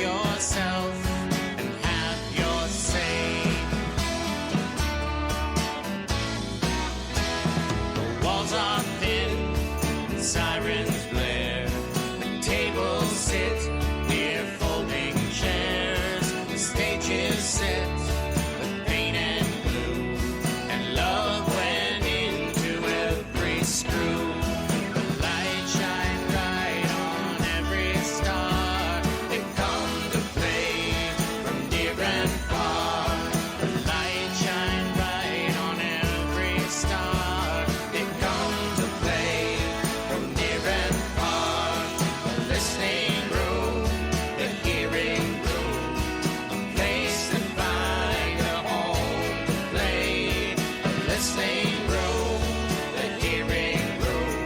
yourself and have your say. The walls are thin, sirens blare, the tables sit near folding chairs, the stage is set with paint and glue, and love went into every screw. The light shine bright on every star, they come to play from near and far. The light shine bright on every star, they come to play from near and far. The listening room, the hearing room, a place to find a home to play. The listening room, the hearing room,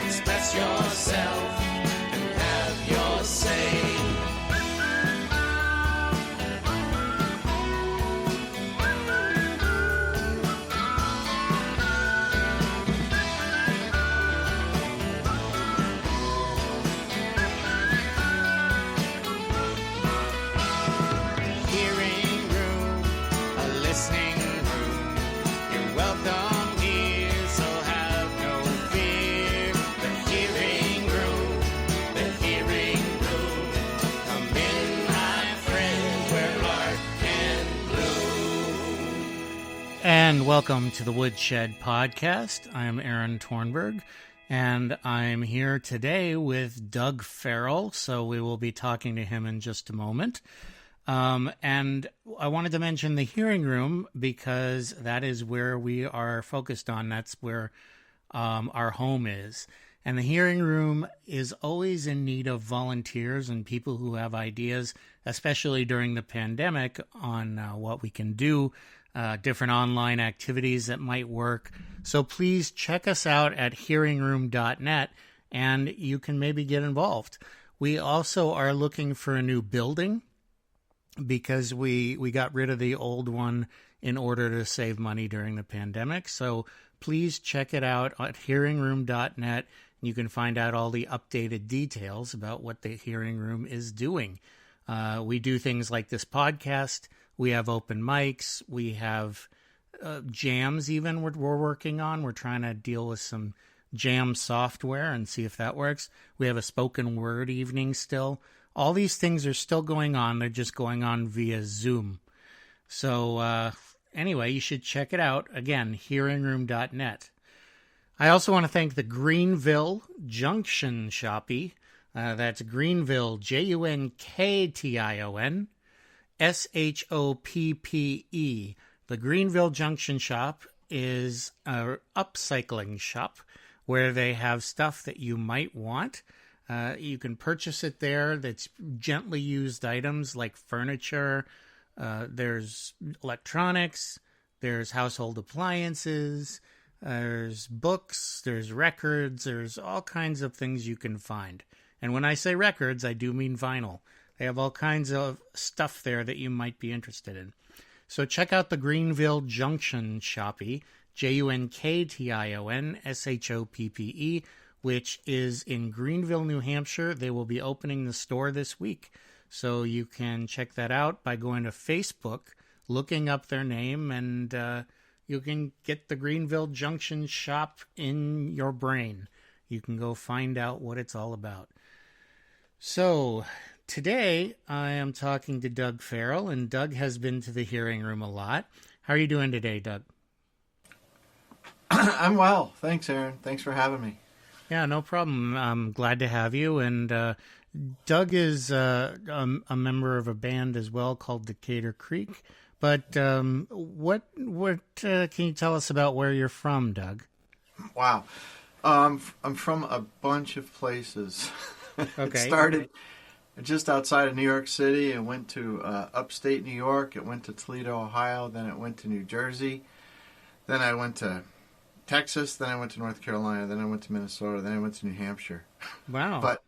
express yourself and have your say. Hearing room, a listening room. You're welcome here, so have no fear. The hearing room, the hearing room. Come in, my friend, where art can bloom. And welcome to the Woodshed podcast. I'm Aaron Tornberg, and I'm here today with Doug Farrell, so we will be talking to him in just a moment. And I wanted to mention the hearing room because that is where we are focused on. That's where our home is. And the hearing room is always in need of volunteers and people who have ideas, especially during the pandemic, on what we can do, different online activities that might work. So please check us out at hearingroom.net and you can maybe get involved. We also are looking for a new building, because we got rid of the old one in order to save money during the pandemic. So please check it out at hearingroom.net. You can find out all the updated details about what the hearing room is doing. We do things like this podcast. We have open mics. We have jams even we're working on. We're trying to deal with some jam software and see if that works. We have a spoken word evening still. All these things are still going on. They're just going on via Zoom. So anyway, you should check it out. Again, hearingroom.net. I also want to thank the Greenville Junction Shoppy. That's Greenville, Junktion, SHOPPE. The Greenville Junction Shop is an upcycling shop where they have stuff that you might want. You can purchase it there. That's gently used items like furniture. There's electronics. There's household appliances. There's books. There's records. There's all kinds of things you can find. And when I say records, I do mean vinyl. They have all kinds of stuff there that you might be interested in. So check out the Greenville Junction Shoppy, Junktion, SHOPPE, which is in Greenville, New Hampshire. They will be opening the store this week. So you can check that out by going to Facebook, looking up their name, and you can get the Greenville Junction Shop in your brain. You can go find out what it's all about. So today I am talking to Doug Farrell, and Doug has been to the hearing room a lot. How are you doing today, Doug? I'm well. Thanks, Aaron. Thanks for having me. Yeah, no problem. I'm glad to have you. And Doug is a member of a band as well called Decatur Creek. But what can you tell us about where you're from, Doug? Wow. I'm from a bunch of places. Okay. It started just outside of New York City. It went to upstate New York. It went to Toledo, Ohio. Then it went to New Jersey. Then I went to Texas, then I went to North Carolina, then I went to Minnesota, then I went to New Hampshire. Wow. But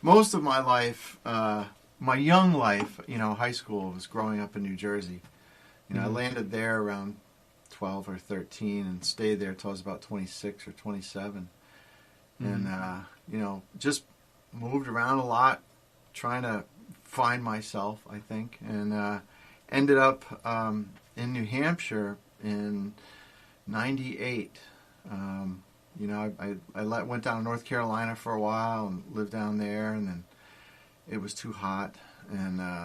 most of my life, my young life, high school was growing up in New Jersey. I landed there around 12 or 13 and stayed there till I was about 26 or 27. And, just moved around a lot, trying to find myself, I think, and ended up in New Hampshire in '98. I went down to North Carolina for a while and lived down there, and then it was too hot, and I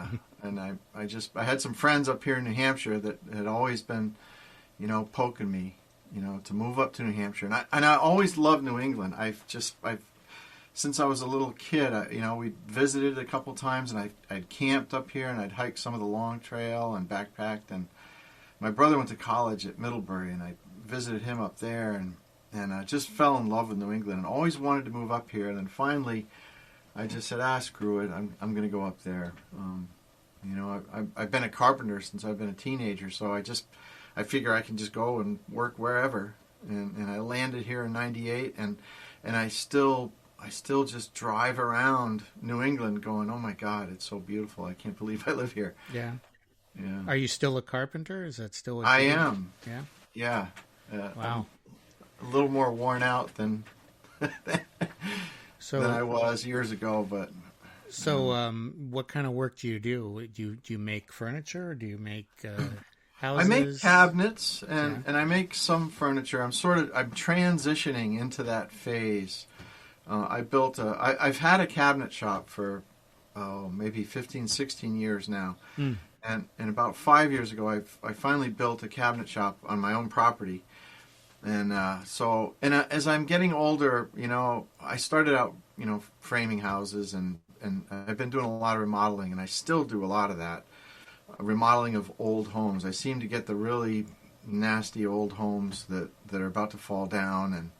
had some friends up here in New Hampshire that had always been, poking me, to move up to New Hampshire, and I always loved New England. I've since I was a little kid, we visited a couple times, and I'd camped up here, and I'd hiked some of the long trail and backpacked, and my brother went to college at Middlebury, and I visited him up there, and I just fell in love with New England and always wanted to move up here. And then finally, I just said, screw it, I'm going to go up there. I've been a carpenter since I've been a teenager, so I figure I can just go and work wherever. And I landed here in '98, and I still just drive around New England going, oh my God, it's so beautiful. I can't believe I live here. Yeah. Yeah. Are you still a carpenter? Is that still what I you do? am. Yeah. Yeah. Wow. I'm a little more worn out than So than I was years ago, but what kind of work do you do? Do you make furniture, or do you make houses? I make cabinets and I make some furniture. I'm transitioning into that phase. I've had a cabinet shop for maybe 15, 16 years now. And about 5 years ago, I finally built a cabinet shop on my own property. And as I'm getting older, I started out, framing houses, and I've been doing a lot of remodeling, and I still do a lot of that, remodeling of old homes. I seem to get the really nasty old homes that are about to fall down,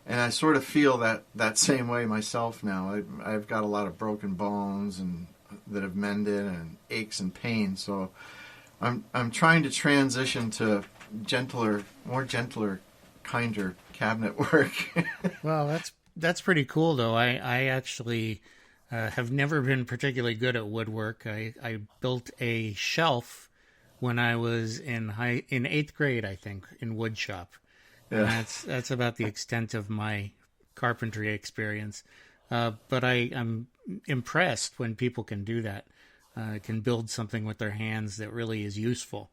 and I sort of feel that same way myself now. I've got a lot of broken bones and that have mended, and aches and pains. So I'm trying to transition to more gentler, kinder cabinet work. Well, that's pretty cool, though. I actually have never been particularly good at woodwork. I built a shelf when I was in eighth grade, I think, in wood shop. And that's about the extent of my carpentry experience. But I'm impressed when people can do that, can build something with their hands that really is useful.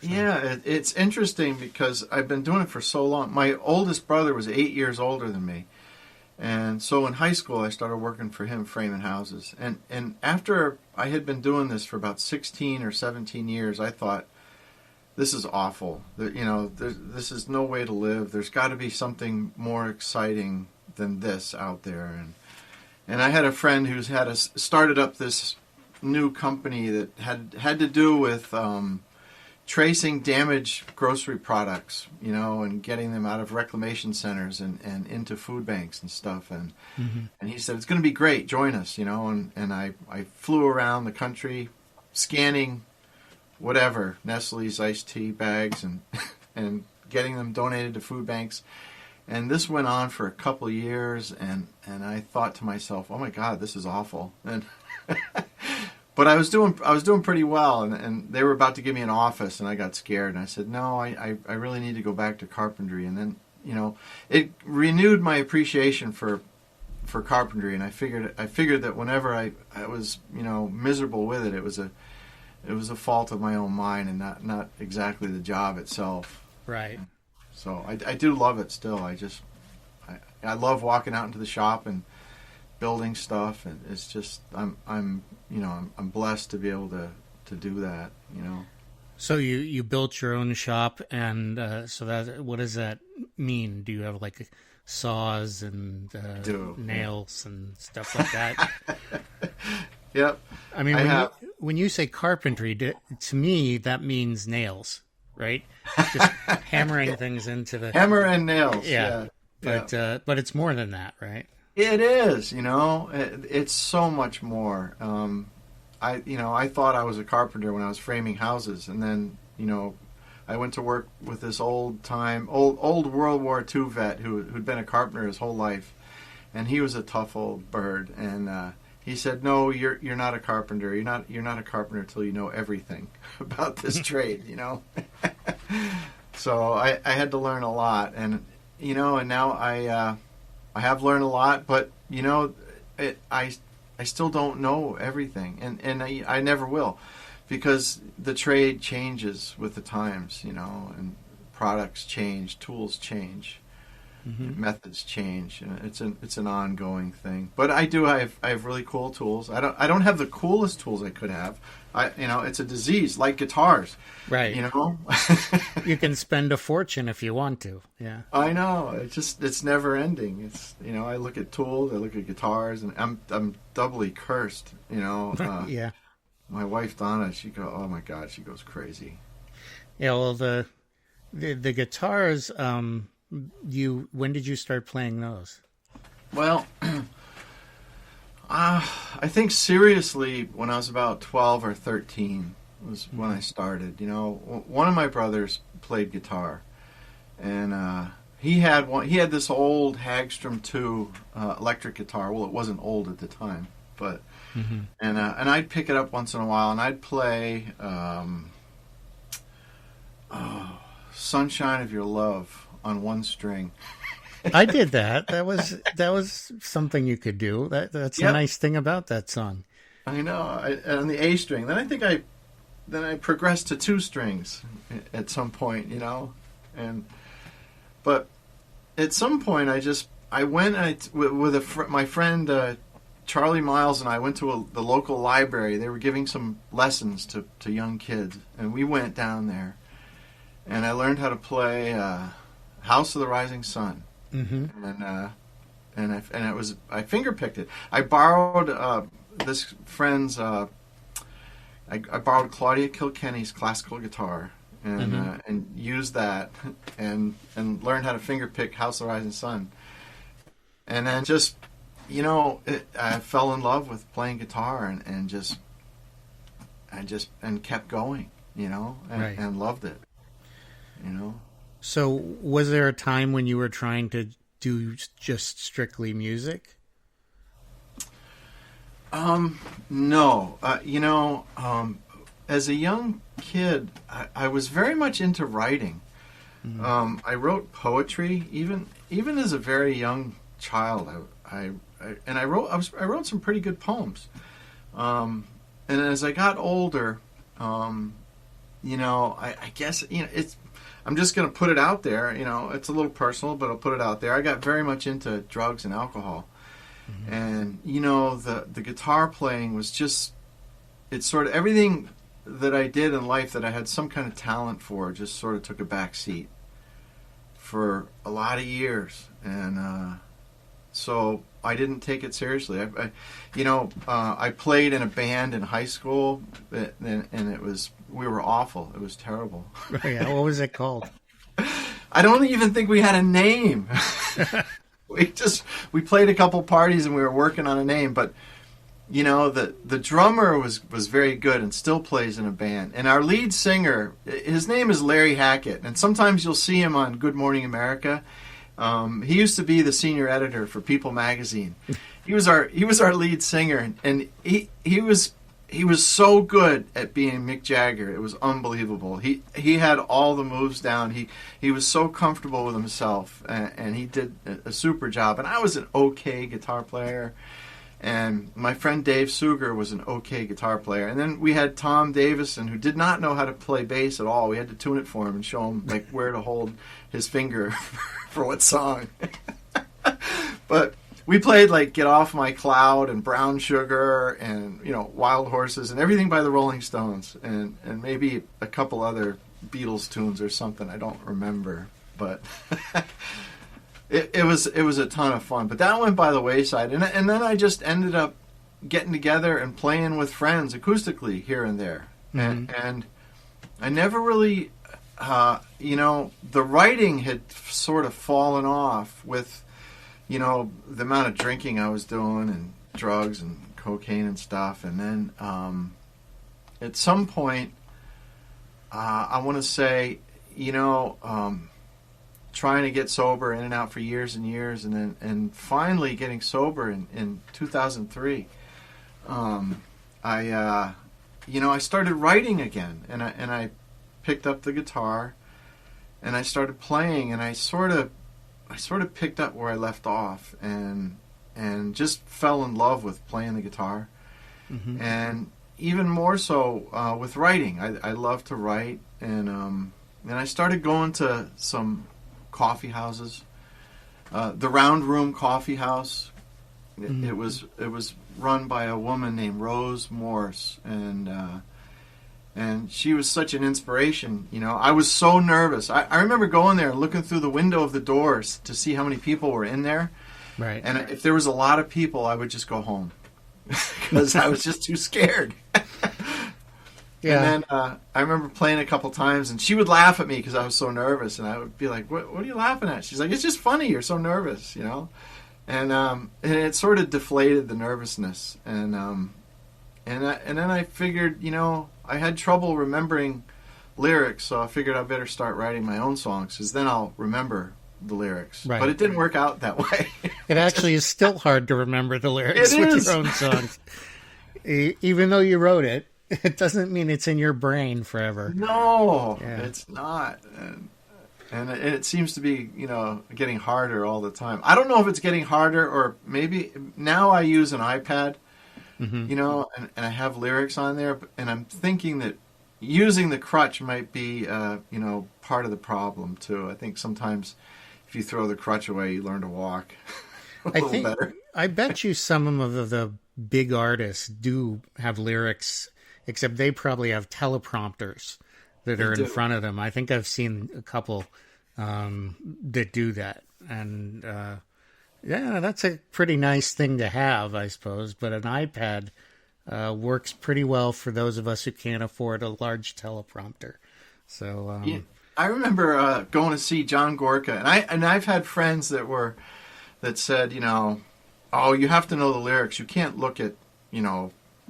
It's interesting because I've been doing it for so long. My oldest brother was 8 years older than me. And so in high school, I started working for him framing houses. And after I had been doing this for about 16 or 17 years, I thought, this is awful. This is no way to live. There's got to be something more exciting than this out there. And I had a friend who's started up this new company that had to do with tracing damaged grocery products, and getting them out of reclamation centers and into food banks and stuff. And he said, it's going to be great. Join us, And I flew around the country scanning whatever, Nestle's iced tea bags and getting them donated to food banks. And this went on for a couple of years, and I thought to myself, oh my God, this is awful. And but I was doing pretty well, and they were about to give me an office, and I got scared, and I said, no, I really need to go back to carpentry. And then, it renewed my appreciation for carpentry, and I figured that whenever I was, miserable with it, it was a fault of my own mind and not exactly the job itself. Right. So I do love it still. I love walking out into the shop and building stuff, and it's just I'm blessed to be able to do that. So you built your own shop, and what does that mean? Do you have like saws and nails and stuff like that? Yep. I mean, when you say carpentry, to me that means nails, right? Just hammering things into the hammer and nails. Yeah. But it's more than that, right? It is. It's so much more. I thought I was a carpenter when I was framing houses, and then I went to work with this old World War II vet who'd been a carpenter his whole life, and he was a tough old bird, and he said, "No, you're not a carpenter. You're not a carpenter until you know everything about this trade." So I had to learn a lot, and and now I have learned a lot, but I still don't know everything, and I never will, because the trade changes with the times, and products change, tools change, methods change, and it's an ongoing thing. But I have really cool tools. I don't have the coolest tools I could have. It's a disease like guitars. Right. You can spend a fortune if you want to. Yeah. I know. It's never ending. It's I look at tools, I look at guitars, and I'm doubly cursed. Yeah. My wife Donna, oh my God, she goes crazy. Yeah. Well, the guitars. When did you start playing those? Well, I think seriously when I was about 12 or 13 was when I started. One of my brothers played guitar, and he had this old Hagstrom 2 electric guitar. Well, it wasn't old at the time, but and I'd pick it up once in a while, and I'd play "Sunshine of Your Love" on one string. I did that. That was something you could do. That's a nice thing about that song. I know. On the A string. Then I think I progressed to 2 strings at some point, but at some point I went with my friend Charlie Miles, and I went to the local library. They were giving some lessons to young kids, and we went down there, and I learned how to play House of the Rising Sun. And I finger picked it. I borrowed this friend's. I borrowed Claudia Kilkenny's classical guitar and used that and learned how to finger pick House of the Rising Sun. And then just I fell in love with playing guitar and kept going, and loved it, So was there a time when you were trying to do just strictly music? No. As a young kid, I was very much into writing. I wrote poetry even as a very young child. I wrote some pretty good poems. And as I got older, I guess it's. I'm just going to put it out there. It's a little personal, but I'll put it out there. I got very much into drugs and alcohol. And, the guitar playing was just, it's sort of everything that I did in life that I had some kind of talent for just sort of took a back seat for a lot of years. And so I didn't take it seriously. I played in a band in high school, and we were awful. It was terrible. Yeah, what was it called? I don't even think we had a name. We played a couple parties and we were working on a name, but the drummer was very good and still plays in a band. And our lead singer, his name is Larry Hackett, and sometimes you'll see him on Good Morning America. He used to be the senior editor for People magazine. He was our lead singer, and he was so good at being Mick Jagger. It was unbelievable. He had all the moves down. He was so comfortable with himself, and he did a super job. And I was an okay guitar player, and my friend Dave Suger was an okay guitar player. And then we had Tom Davison, who did not know how to play bass at all. We had to tune it for him and show him where to hold his finger for what song. But we played Get Off My Cloud and Brown Sugar and Wild Horses and everything by the Rolling Stones and maybe a couple other Beatles tunes or something I don't remember, but it was a ton of fun. But that went by the wayside, and then I just ended up getting together and playing with friends acoustically here and there, and I never really the writing had sort of fallen off with the amount of drinking I was doing and drugs and cocaine and stuff. And then at some point, I want to say, trying to get sober in and out for years and years, and finally getting sober in 2003, I started writing again, and I picked up the guitar and I started playing, and I sort of picked up where I left off, and and just fell in love with playing the guitar. And even more so with writing. I love to write, and I started going to some coffee houses. The Round Room Coffee House. It was run by a woman named Rose Morse, and she was such an inspiration. I was so nervous. I remember going there and looking through the window of the doors to see how many people were in there. Right. And if there was a lot of people, I would just go home because I was just too scared. Yeah. And then I remember playing a couple times, and she would laugh at me because I was so nervous, and I would be like, "What are you laughing at?" She's like, "It's just funny. You're so nervous, And it sort of deflated the nervousness, and then I figured, I had trouble remembering lyrics, so I figured I better start writing my own songs, because then I'll remember the lyrics. Right. But it didn't work out that way. It actually is still hard to remember the lyrics with your own songs. Even though you wrote it, it doesn't mean it's in your brain forever. No, Yeah. it's not. And it seems to be, getting harder all the time. I don't know if it's getting harder, or maybe now I use an iPad, and I have lyrics on there, and I'm thinking that using the crutch might be, part of the problem too. I think sometimes if you throw the crutch away, you learn to walk a little better. I bet you some of the big artists do have lyrics, except they probably have teleprompters that are in front of them. I think I've seen a couple that do that. And that's a pretty nice thing to have, I suppose. But an iPad works pretty well for those of us who can't afford a large teleprompter. So I remember going to see John Gorka, and I've had friends that said, oh, you have to know the lyrics. You can't look at,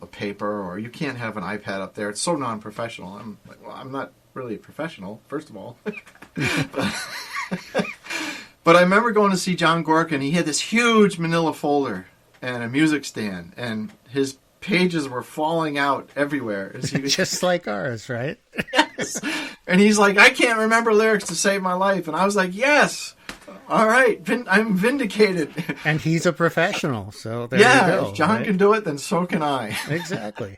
a paper, or you can't have an iPad up there. It's so non-professional. I'm like, well, I'm not really a professional, first of all. But I remember going to see John Gorka, and he had this huge manila folder and a music stand, and his pages were falling out everywhere. As he was, just like ours, right? Yes. And he's like, I can't remember lyrics to save my life. And I was like, yes. All right, I'm vindicated. And he's a professional, so there you go. If John can do it, then so can I. Exactly.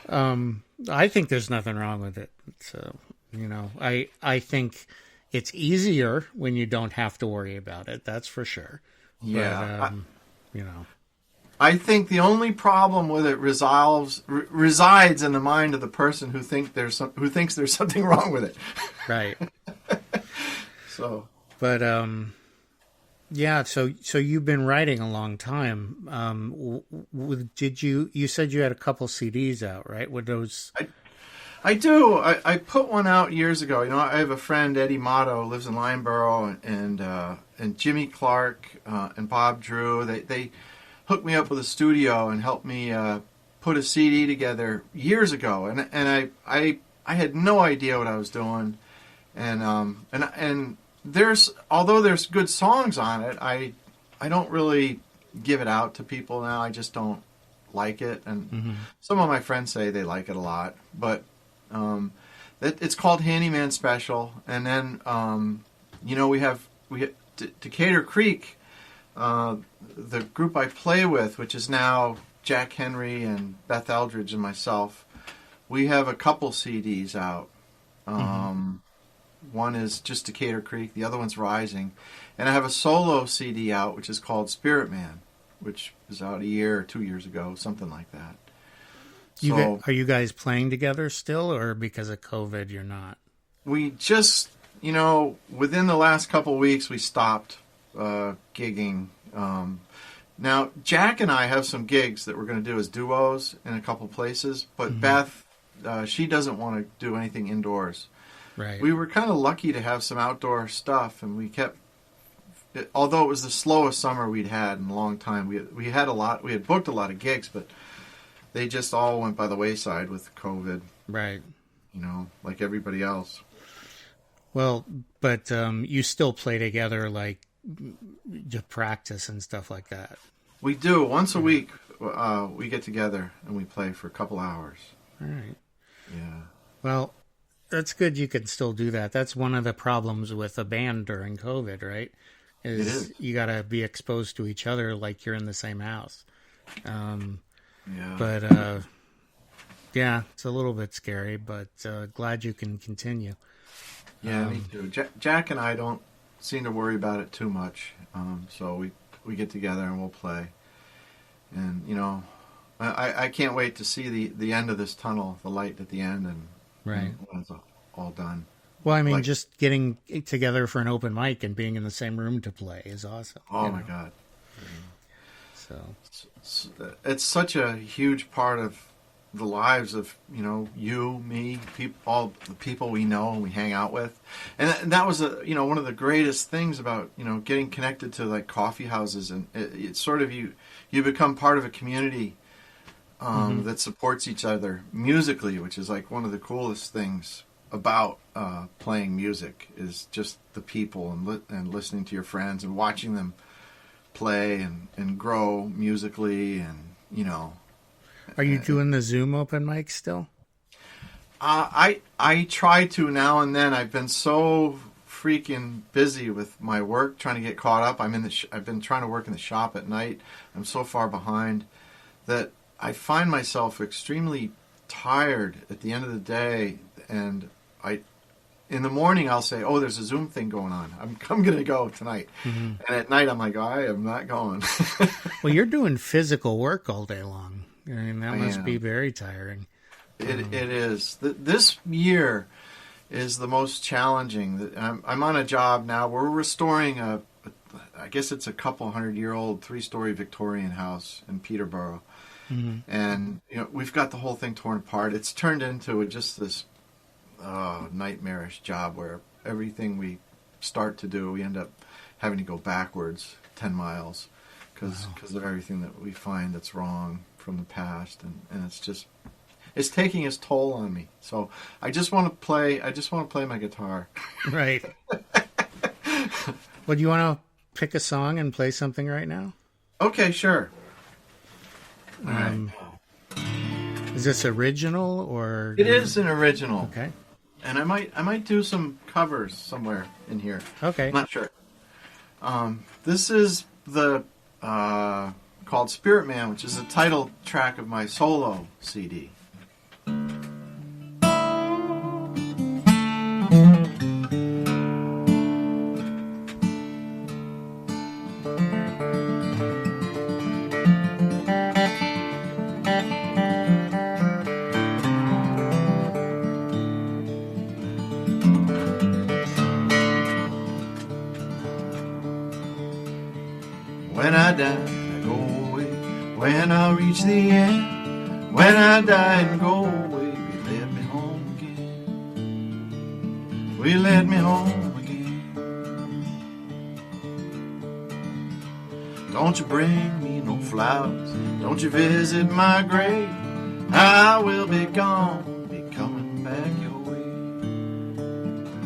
I think there's nothing wrong with it. So, I think it's easier when you don't have to worry about it. That's for sure. Yeah. But, I think the only problem with it resides in the mind of the person who thinks there's something wrong with it. Right. So. But so you've been writing a long time. You said you had a couple CDs out, right? With those, I do. I put one out years ago. I have a friend, Eddie Motto, lives in Lineborough, and Jimmy Clark and Bob Drew. They hooked me up with a studio and helped me put a CD together years ago, and I had no idea what I was doing, and although there's good songs on it, I don't really give it out to people now. I just don't like it, and some of my friends say they like it a lot, but it's called Handyman Special. And then we have Decatur Creek, the group I play with, which is now Jack Henry and Beth Eldridge and myself. We have a couple CDs out. One is just Decatur Creek. The other one's Rising. And I have a solo CD out, which is called Spirit Man, which was out a year or 2 years ago, something like that. Are you guys playing together still, or because of COVID you're not? We just, within the last couple of weeks, we stopped gigging. Now, Jack and I have some gigs that we're going to do as duos in a couple places, but Beth, she doesn't want to do anything indoors. Right. We were kind of lucky to have some outdoor stuff, and we kept. Although it was the slowest summer we'd had in a long time, we had booked a lot of gigs, but they just all went by the wayside with COVID. Right. Like everybody else. Well, but you still play together, like to practice and stuff like that. We do once a week. We get together and we play for a couple hours. All right. Yeah. Well, that's good. You can still do that. That's one of the problems with a band during COVID, right? It is. You got to be exposed to each other like you're in the same house. Yeah. But yeah, it's a little bit scary, but glad you can continue. Yeah, me too. Jack and I don't seem to worry about it too much. So we get together and we'll play. And, you know, I can't wait to see the end of this tunnel, the light at the end, and Right. when it's all done. Well, I mean, Like- just getting together for an open mic and being in the same room to play is awesome. Oh, you my know? God. So, It's such a huge part of the lives of, you know, you, me, all the people we know and we hang out with. And that was, one of the greatest things about, getting connected to, like, coffee houses. And it's sort of you become part of a community that supports each other musically, which is, like, one of the coolest things about playing music is just the people and listening to your friends and watching them play and grow musically and, are you doing the Zoom open mic still? I try to now and then. I've been so freaking busy with my work trying to get caught up. I've been trying to work in the shop at night. I'm so far behind that I find myself extremely tired at the end of the day, and in the morning I'll say, "Oh, there's a Zoom thing going on. I'm going to go tonight." And at night I'm like, "I am not going." Well, you're doing physical work all day long. I mean, that must am. be very tiring. It is. This year is the most challenging. I'm on a job now. We're restoring I guess it's a couple 100-year-old 3-story Victorian house in Peterborough. And we've got the whole thing torn apart. It's turned into just this nightmarish job where everything we start to do, we end up having to go backwards 10 miles because of everything that we find that's wrong from the past, and it's taking its toll on me. So I just want to play my guitar. Right. Well, do you want to pick a song and play something right now? Okay, sure. All right. Is this original or? It is an original. Okay. And I might do some covers somewhere in here. Okay. I'm not sure. This is the called Spirit Man, which is the title track of my solo CD. When I die, I go away. When I reach the end, when I die and go away, we let me home again. We let me home again. Don't you bring me no flowers. Don't you visit my grave. I will be gone, be coming back your way.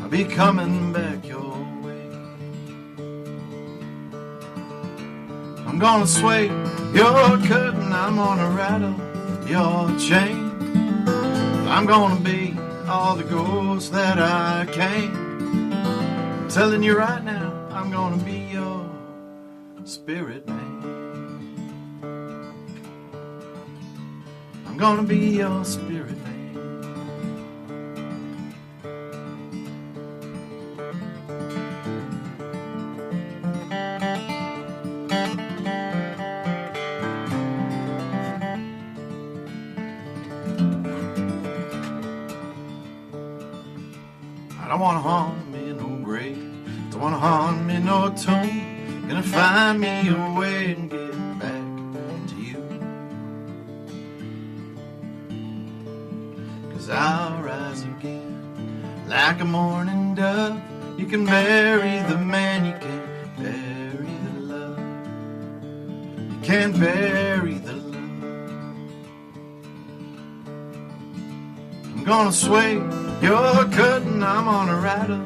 I'll be coming back your way. I'm gonna sway your curtain, I'm gonna rattle your chain. I'm gonna be all the ghosts that I can. I'm telling you right now, I'm gonna be your spirit man. I'm gonna be your spirit man. I don't wanna haunt me no grave, don't wanna haunt me no tomb. Gonna find me a way and get back to you. 'Cause I'll rise again like a morning dove. You can bury the man, you can't bury the love. You can't bury the love. I'm gonna sway your curtain, I'm gonna rattle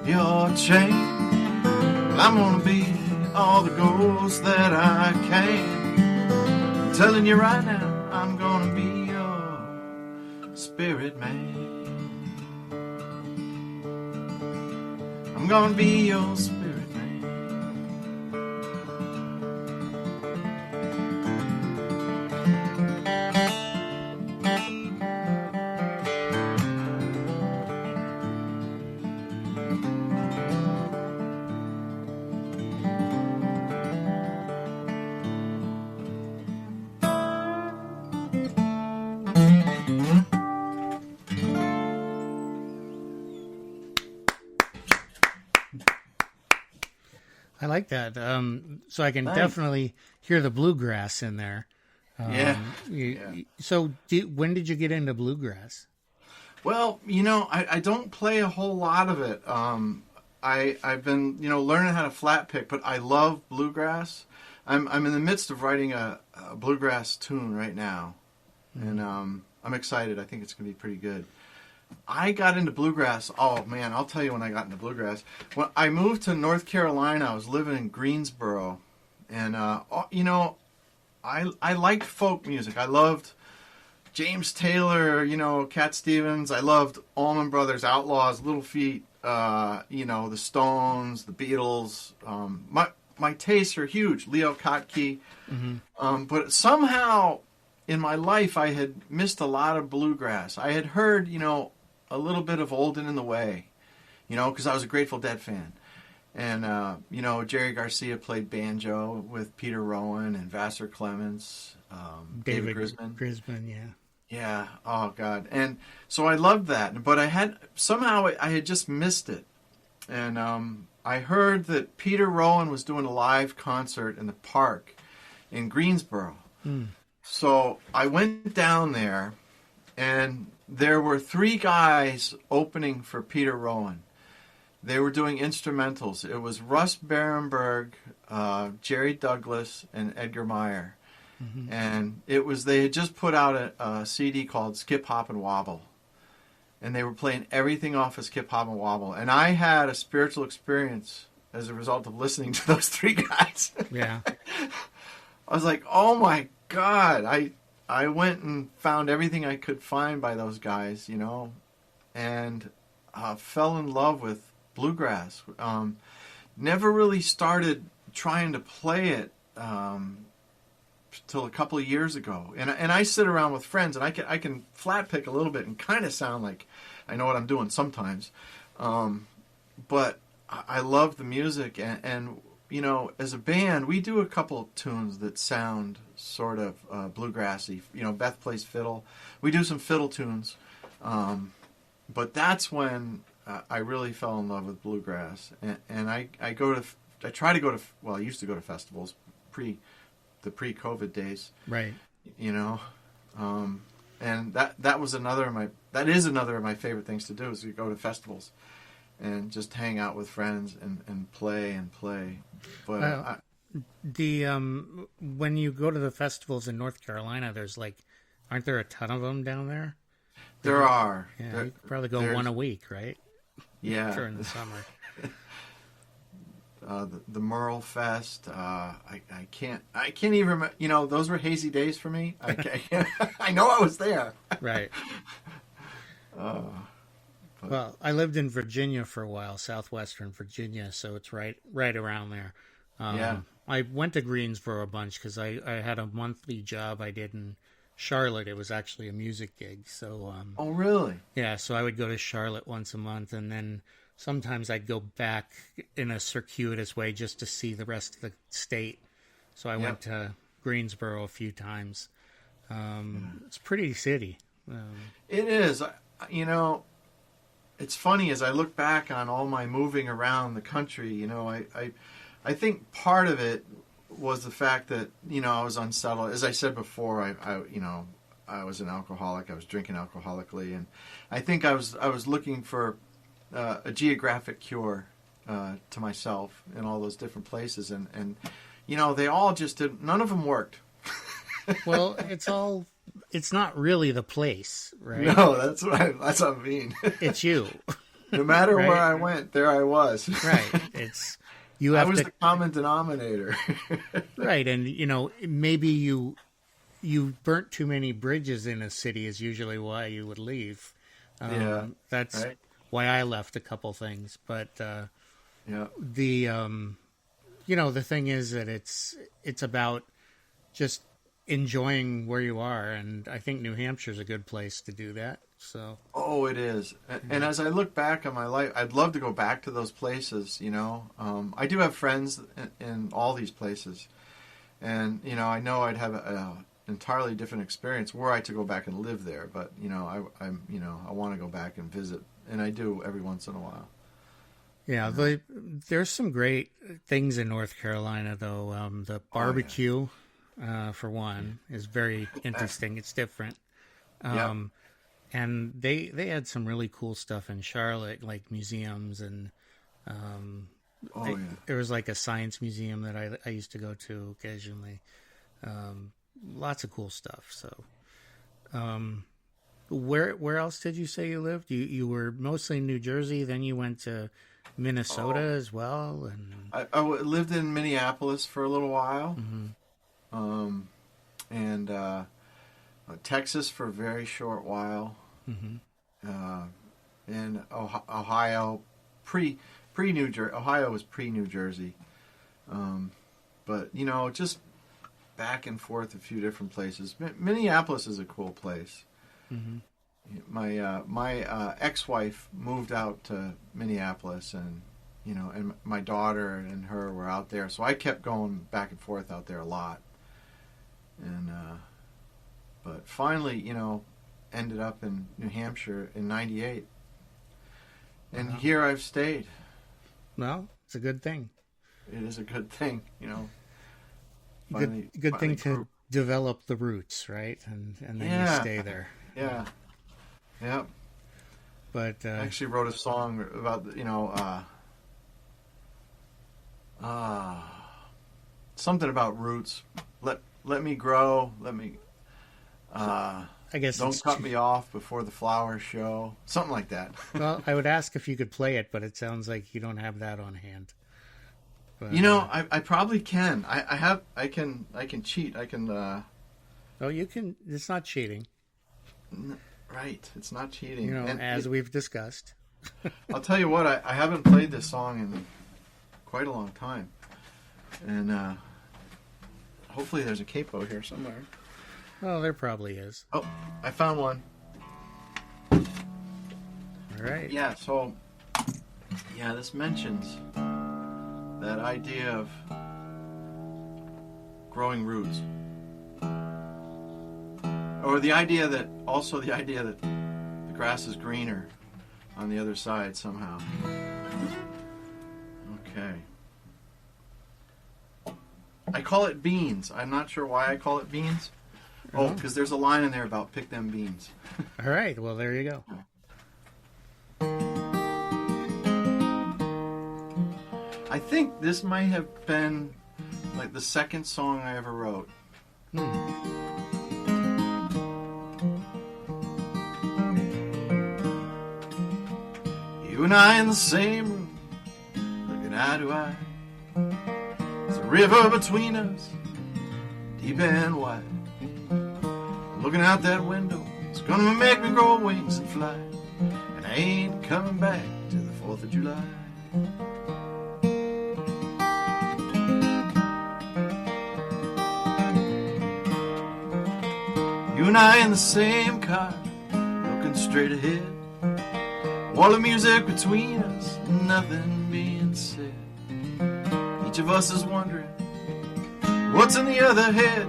your chain. I'm gonna be all the ghosts that I can. I'm telling you right now, I'm gonna be your spirit man. I'm gonna be your spirit man. I like that. So I can Thanks. definitely hear the bluegrass in there. Yeah. So when did you get into bluegrass? Well, I don't play a whole lot of it. I've been, learning how to flat pick, but I love bluegrass. I'm in the midst of writing a bluegrass tune right now, and I'm excited. I think it's going to be pretty good. I got into bluegrass. Oh man, I'll tell you when I got into bluegrass. When I moved to North Carolina, I was living in Greensboro, and I liked folk music. I loved James Taylor, Cat Stevens. I loved Allman Brothers, Outlaws, Little Feat, the Stones, the Beatles. My tastes are huge. Leo Kottke. But somehow in my life I had missed a lot of bluegrass. I had heard, a little bit of Old and in the Way, because I was a Grateful Dead fan. And, Jerry Garcia played banjo with Peter Rowan and Vassar Clements, David Grisman. Grisman, yeah. Yeah. Oh God. And so I loved that, but I had just missed it. And I heard that Peter Rowan was doing a live concert in the park in Greensboro. So I went down there, and there were 3 guys opening for Peter Rowan. They were doing instrumentals. It was Russ Barenberg, Jerry Douglas, and Edgar Meyer. And they had just put out a CD called Skip, Hop, and Wobble. And they were playing everything off of Skip, Hop, and Wobble. And I had a spiritual experience as a result of listening to those 3 guys. Yeah. I was like, oh my God. I went and found everything I could find by those guys, and fell in love with bluegrass. Never really started trying to play it till a couple of years ago, and I sit around with friends, and I can flat pick a little bit and kind of sound like I know what I'm doing sometimes, but I love the music, and as a band we do a couple of tunes that sound sort of bluegrassy. Beth plays fiddle. We do some fiddle tunes, but that's when I really fell in love with bluegrass, and I try to go to, I used to go to festivals the pre-COVID days, right? And that is another of my favorite things to do, is to go to festivals and just hang out with friends and play. But when you go to the festivals in North Carolina, aren't there a ton of them down there? There are. Yeah, you could probably go one a week, right? Yeah, during the summer. The Merle Fest. I can't even remember. Those were hazy days for me. I know I was there. Right. Well, I lived in Virginia for a while, southwestern Virginia, so it's right around there. Yeah. I went to Greensboro a bunch because I had a monthly job I did in Charlotte. It was actually a music gig. So. Oh, really? Yeah, so I would go to Charlotte once a month, and then sometimes I'd go back in a circuitous way just to see the rest of the state. So I went to Greensboro a few times. It's a pretty city. It is. It's funny as I look back on all my moving around the country. I think part of it was the fact that I was unsettled. As I said before, I was an alcoholic. I was drinking alcoholically, and I think I was looking for a geographic cure to myself in all those different places, and they all just did. None of them worked. Well, it's not really the place, right? No, that's what I mean. It's you. No matter right? where I went, there I was. Right. I was the common denominator. Right, and maybe you burnt too many bridges in a city is usually why you would leave. That's right. Why I left a couple things, but the thing is that it's about just enjoying where you are, and I think New Hampshire's a good place to do that. So. Oh, it is. And as I look back on my life, I'd love to go back to those places. I do have friends in all these places, and I know I'd have an entirely different experience were I to go back and live there. But I want to go back and visit, and I do every once in a while. Yeah, there's some great things in North Carolina, though. The barbecue, for one, is very interesting. It's different. And they had some really cool stuff in Charlotte, like museums, and there was like a science museum that I used to go to occasionally. Lots of cool stuff. So, where else did you say you lived? You were mostly in New Jersey, then you went to Minnesota as well, and I lived in Minneapolis for a little while, and Texas for a very short while, and Ohio pre New Jersey. Ohio was pre New Jersey, but just back and forth a few different places. Minneapolis is a cool place. My ex-wife moved out to Minneapolis, and my daughter and her were out there, so I kept going back and forth out there a lot. And but finally, ended up in New Hampshire in '98, and here I've stayed. Well, it's a good thing. It is a good thing, Good thing to develop the roots, right? And then you stay there. Yeah. Yeah. But I actually wrote a song about something about roots. Let me grow. Let me. I guess don't cut me off before the flowers show. Something like that. Well, I would ask if you could play it, but it sounds like you don't have that on hand. But, I probably can. I can cheat. I can. Oh, you can. It's not cheating. Right, it's not cheating. As we've discussed. I'll tell you what, I haven't played this song in quite a long time. And hopefully there's a capo here somewhere. Oh, there probably is. Oh, I found one. All right. Yeah, so, this mentions that idea of growing roots. Or the idea that the grass is greener on the other side somehow. Okay. I call it beans. I'm not sure why I call it beans. Oh, because there's a line in there about pick them beans. All right. Well, there you go. I think this might have been like the second song I ever wrote. You and I in the same room, looking eye to eye. There's a river between us, deep and wide. Looking out that window, it's gonna make me grow wings and fly. And I ain't coming back to the 4th of July. You and I in the same car, looking straight ahead. Wall of music between us, nothing being said. Each of us is wondering what's in the other head.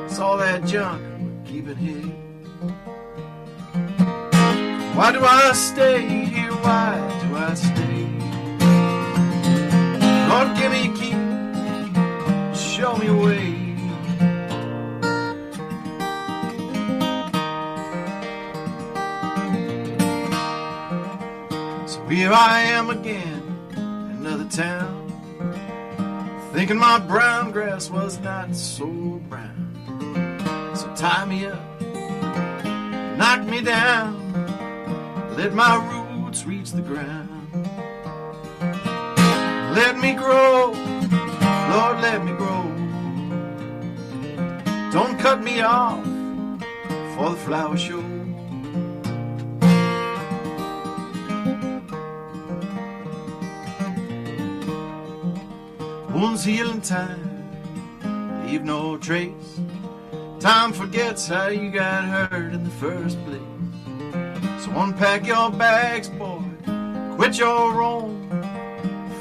It's all that junk we're keeping hid. Why do I stay here? Why do I stay? Lord, give me a key, show me a way. Here I am again, another town, thinking my brown grass was not so brown. So tie me up, knock me down, let my roots reach the ground. Let me grow, Lord, let me grow. Don't cut me off for the flower show. Wounds heal in time, leave no trace. Time forgets how you got hurt in the first place. So unpack your bags, boy, quit your roam,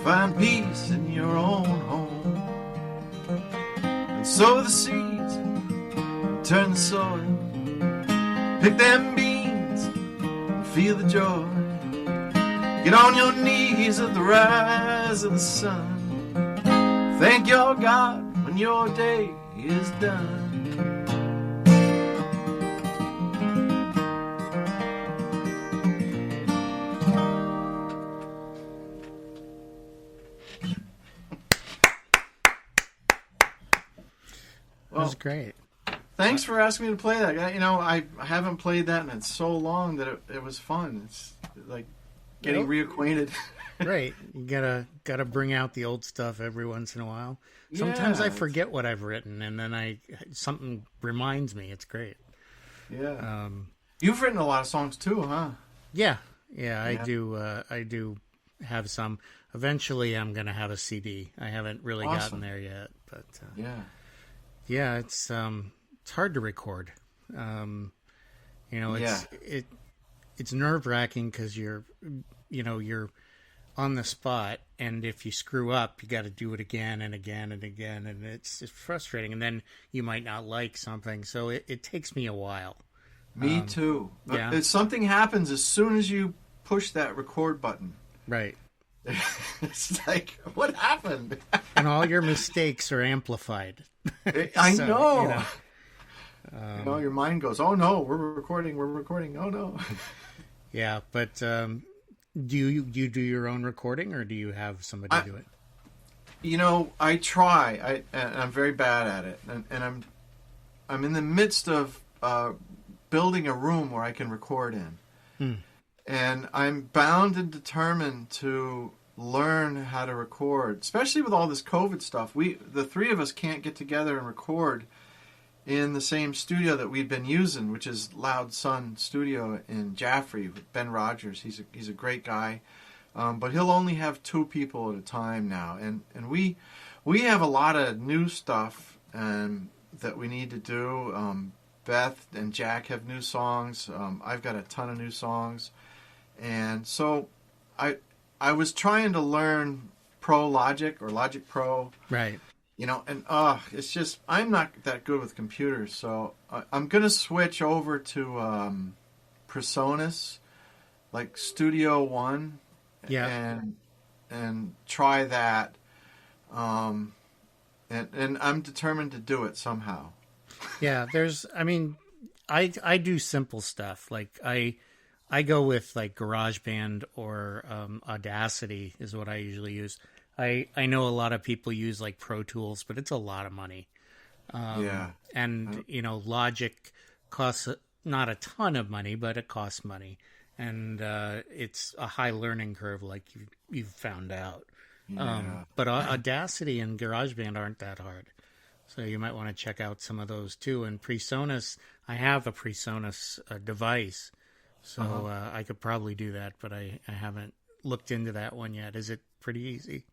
find peace in your own home. And sow the seeds, and turn the soil, pick them beans, and feel the joy. Get on your knees at the rise of the sun. Thank your God when your day is done. That was great. Thanks for asking me to play that. You know, I haven't played that in so long that it was fun. It's like getting reacquainted. Right. You gotta bring out the old stuff every once in a while. Sometimes I forget what I've written, and then something reminds me. It's great. Yeah. You've written a lot of songs too, huh? Yeah. I do. I do have some. Eventually, I'm gonna have a CD. I haven't really gotten there yet, but yeah, it's hard to record. It's nerve-wracking because you're on the spot, and if you screw up, you got to do it again and again and again, and it's frustrating. And then you might not like something, so it takes me a while. Me too. Yeah. Something happens as soon as you push that record button. Right. It's like, what happened? And all your mistakes are amplified. I know. Your mind goes, oh no, we're recording. Oh no. Yeah, but do you do your own recording, or do you have somebody do it? You know, I try. And I'm very bad at it, and I'm in the midst of building a room where I can record in. And I'm bound and determined to learn how to record, especially with all this COVID stuff. The three of us can't get together and record in the same studio that we've been using, which is Loud Sun Studio in Jaffrey with Ben Rogers. He's a great guy, but he'll only have 2 people at a time now, and we have a lot of new stuff that we need to do. Beth and Jack have new songs. I've got a ton of new songs. And so I was trying to learn Pro Logic or Logic Pro. Right. You know, and it's just, I'm not that good with computers, so I'm going to switch over to PreSonus, like Studio One, and try that. And I'm determined to do it somehow. Yeah, I do simple stuff. Like I go with like GarageBand or Audacity is what I usually use. I know a lot of people use like Pro Tools, but it's a lot of money. And Logic costs not a ton of money, but it costs money, and it's a high learning curve, like you've found out. But Audacity and GarageBand aren't that hard, so you might want to check out some of those too. And PreSonus, I have a PreSonus device. So I could probably do that, but I haven't looked into that one yet. Is it pretty easy?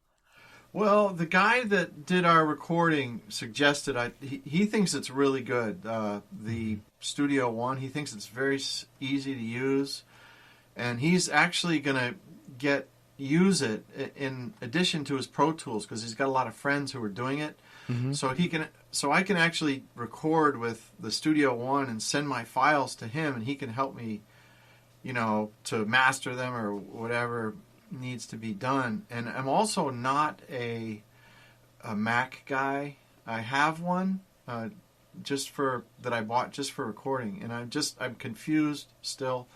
Well, the guy that did our recording suggested he thinks it's really good. The Studio One, he thinks it's very easy to use, and he's actually going to use it in addition to his Pro Tools because he's got a lot of friends who are doing it. Mm-hmm. So I can actually record with the Studio One and send my files to him, and he can help me, to master them or whatever needs to be done. And I'm also not a Mac guy. I have one that I bought just for recording, and I'm confused still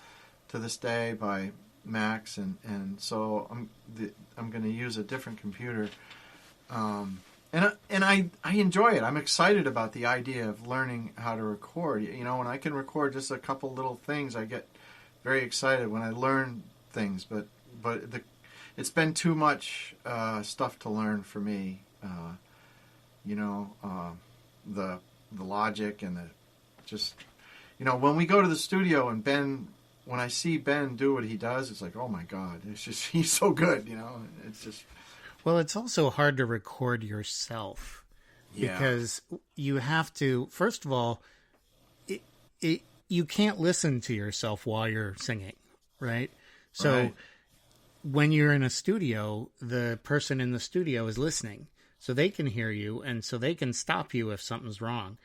to this day by Macs, and so I'm going to use a different computer. And I enjoy it. I'm excited about the idea of learning how to record. When I can record just a couple little things, I get very excited when I learn things. But it's been too much stuff to learn for me. The Logic and when we go to the studio and when I see Ben do what he does, it's like, oh my God, it's just, he's so good. It's just. Well, it's also hard to record yourself because you have to, first of all, you can't listen to yourself while you're singing, right? So when you're in a studio, the person in the studio is listening, so they can hear you, and so they can stop you if something's wrong.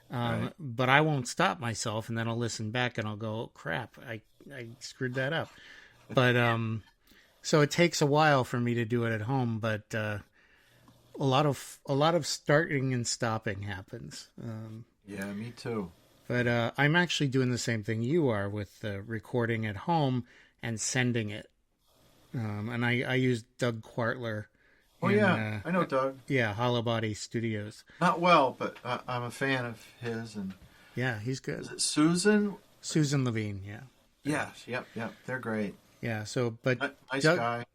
But I won't stop myself, and then I'll listen back and I'll go, oh, crap, I screwed that up. But So it takes a while for me to do it at home, but a lot of starting and stopping happens. Yeah, me too. But I'm actually doing the same thing you are with recording at home and sending it. And I use Doug Quartler. Oh, yeah. I know Doug. Yeah, Hollow Body Studios. Not well, but I'm a fan of his. And yeah, he's good. is it Susan? Susan Levine, yeah. Yes, yep. They're great. Yeah, so, but nice guy.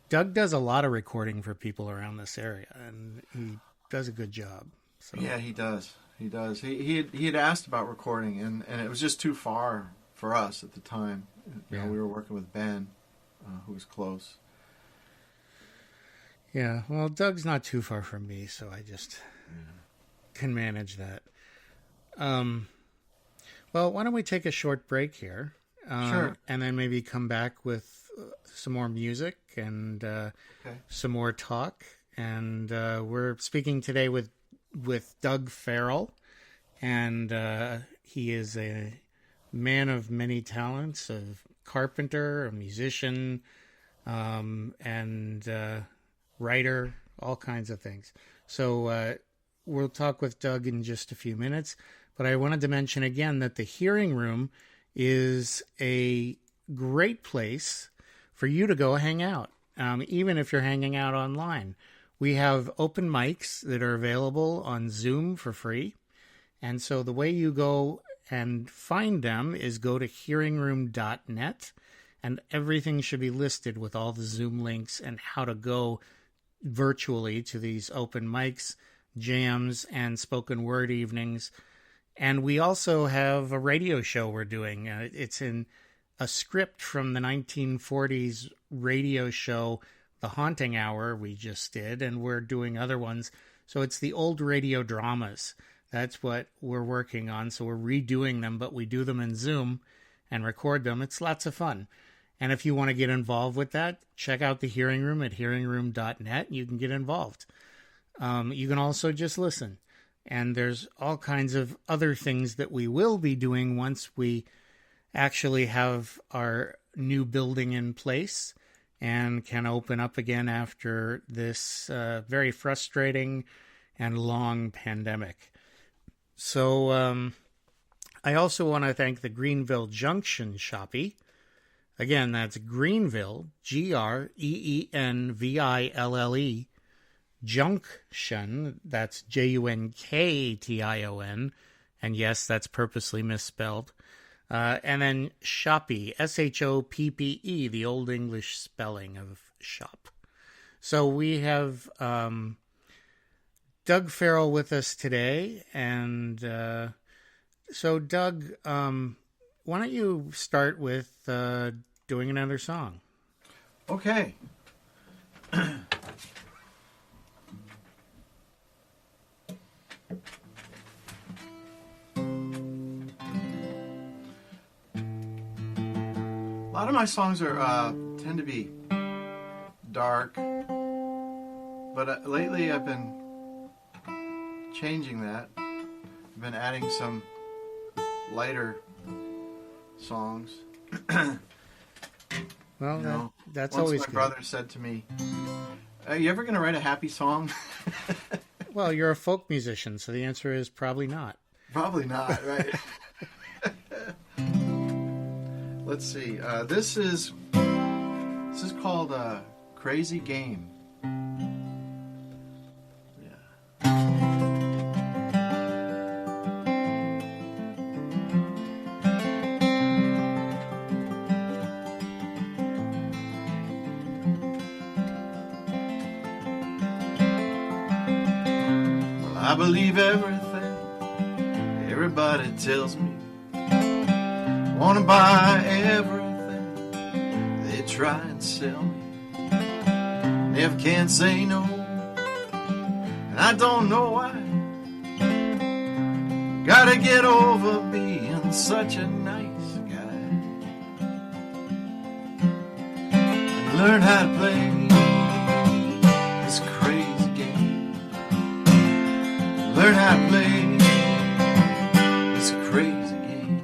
Doug does a lot of recording for people around this area, and he does a good job. So. Yeah, he does. He does. He had asked about recording, and it was just too far for us at the time. You know, we were working with Ben, who was close. Yeah, well, Doug's not too far from me, so I just can manage that. Well, why don't we take a short break here? Sure. And then maybe come back with some more music and some more talk. And we're speaking today with Doug Farrell, and he is a man of many talents, a carpenter, a musician, and writer, all kinds of things. So we'll talk with Doug in just a few minutes, but I wanted to mention again that the Hearing Room is a great place for you to go hang out, even if you're hanging out online. We have open mics that are available on Zoom for free. And so the way you go and find them is go to hearingroom.net, and everything should be listed with all the Zoom links and how to go virtually to these open mics, jams, and spoken word evenings. And we also have a radio show we're doing. It's in a script from the 1940s radio show, The Haunting Hour, we just did, and we're doing other ones. So it's the old radio dramas. That's what we're working on. So we're redoing them, but we do them in Zoom and record them. It's lots of fun. And if you want to get involved with that, check out the Hearing Room at hearingroom.net. You can get involved. You can also just listen. And there's all kinds of other things that we will be doing once we actually have our new building in place and can open up again after this very frustrating and long pandemic. So I also want to thank the Greenville Junction Shoppy. Again, that's Greenville, Greenville, Junction, that's Junktion, and yes, that's purposely misspelled. And then Shoppe, Shoppe, the Old English spelling of shop. So we have Doug Farrell with us today, and so Doug, why don't you start with doing another song? Okay. A lot of my songs are tend to be dark, but lately I've been changing that. I've been adding some lighter songs. Well, you know, that's once always my good. brother said to me, "Are you ever going to write a happy song?" Well, you're a folk musician, so the answer is probably not. Probably not, right? Let's see. This is called "Crazy Game." I believe everything everybody tells me. Wanna buy everything they try and sell me. Never can say no, and I don't know why. Gotta get over being such a nice guy. And learn how to play this crazy game. Learn how to play this crazy game.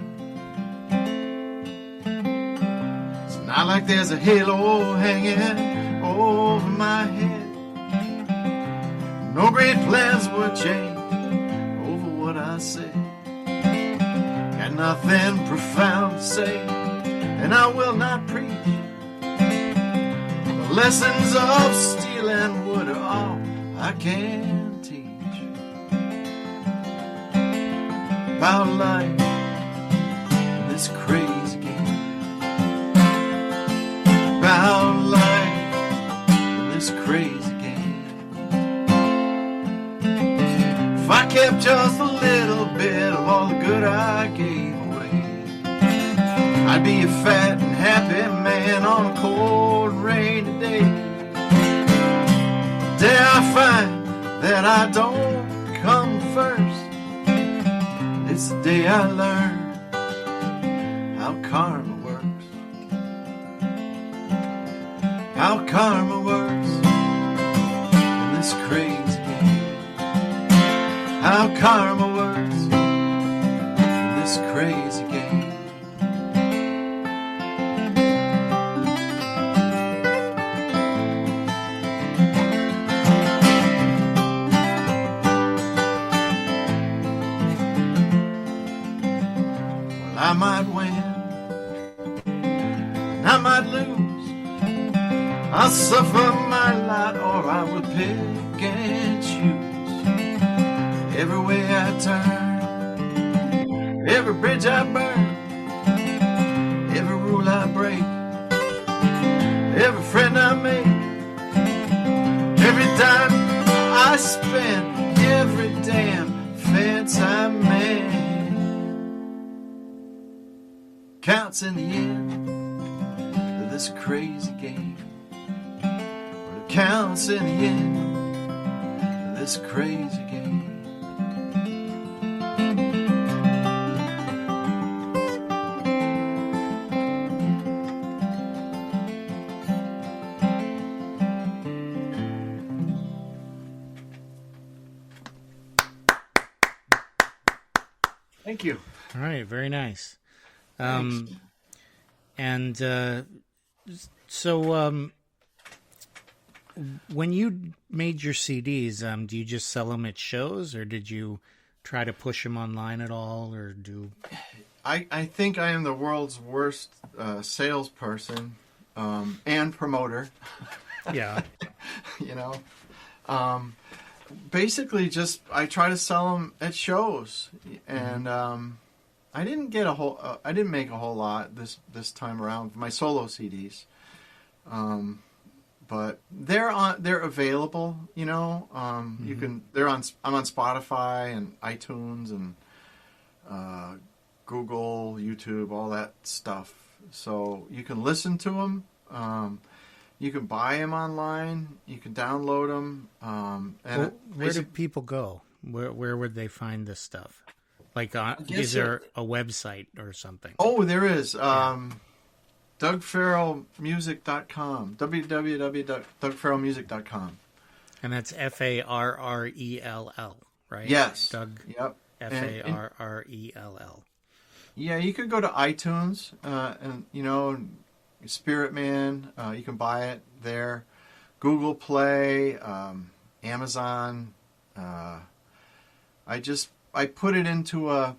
It's not like like there's a halo hanging over my head. No great plans would change over what I said. Got nothing profound to say, and I will not preach. The lessons of steel and wood are all I can teach. About life in this crazy game. About life in this crazy game. If I kept just a little bit of all the good I gave away, I'd be a fat and happy man on a cold and rainy day. The day I find that I don't come first, it's the day I learn how karma works. How karma works in this crazy game. How karma works in this crazy game. I might win, and I might lose. I'll suffer my lot, or I will pick and choose. Every way I turn, every bridge I burn, every rule I break, every friend I make, every dime I spend, every damn fence I make counts in the end of this crazy game. Well, it counts in the end of this crazy game. Thank you. All right, very nice. And so when you made your CDs, do you just sell them at shows, or did you try to push them online at all, or do? I think I am the world's worst salesperson and promoter. Yeah. You know, basically just I try to sell them at shows, and I didn't get I didn't make a whole lot this time around for my solo CDs, but they're available. You know, you can. I'm on Spotify and iTunes and Google, YouTube, all that stuff. So you can listen to them. You can buy them online. You can download them. And where do people go? Where would they find this stuff? Like, is there a website or something? Oh, there is. DougFarrellMusic.com. www.DougFarrellMusic.com. And that's Farrell, right? Yes. Doug. Yep. Farrell. Yeah, you could go to iTunes and, you know, Spirit Man. You can buy it there. Google Play, Amazon. I put it into a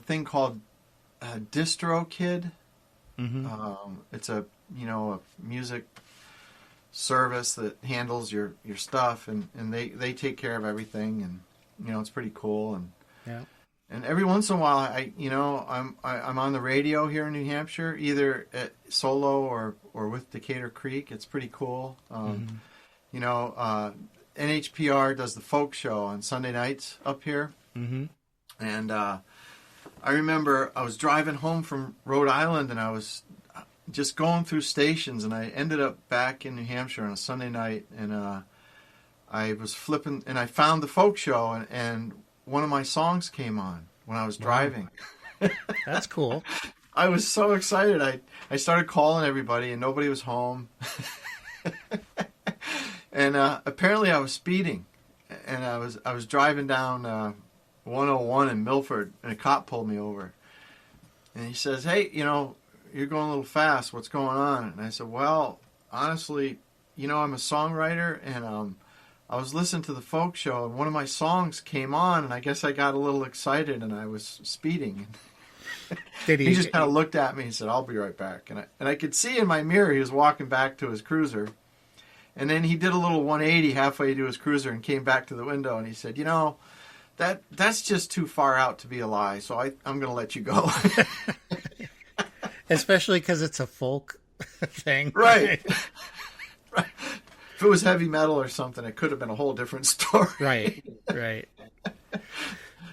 thing called DistroKid. Mm-hmm. It's a music service that handles your stuff, and they take care of everything, and it's pretty cool. And yeah. And every once in a while, I'm on the radio here in New Hampshire, either at solo or with Decatur Creek. It's pretty cool. NHPR does the folk show on Sunday nights up here. Mm-hmm. And I remember I was driving home from Rhode Island, and I was just going through stations, and I ended up back in New Hampshire on a Sunday night, and I was flipping, and I found the folk show, and one of my songs came on when I was driving. Wow. That's cool. I was so excited. I started calling everybody, and nobody was home. And apparently I was speeding, and I was driving down 101 in Milford, and a cop pulled me over. And he says, "Hey, you're you're going a little fast. What's going on?" And I said, "Well, honestly, I'm a songwriter, and I was listening to the folk show, and one of my songs came on, and I guess I got a little excited, and I was speeding." Did He just kind of looked at me and said, "I'll be right back." And I could see in my mirror he was walking back to his cruiser. And then he did a little 180 halfway to his cruiser and came back to the window, and he said, that's just too far out to be a lie, so I'm going to let you go. Especially because it's a folk thing. Right. Right. If it was heavy metal or something, it could have been a whole different story. Right.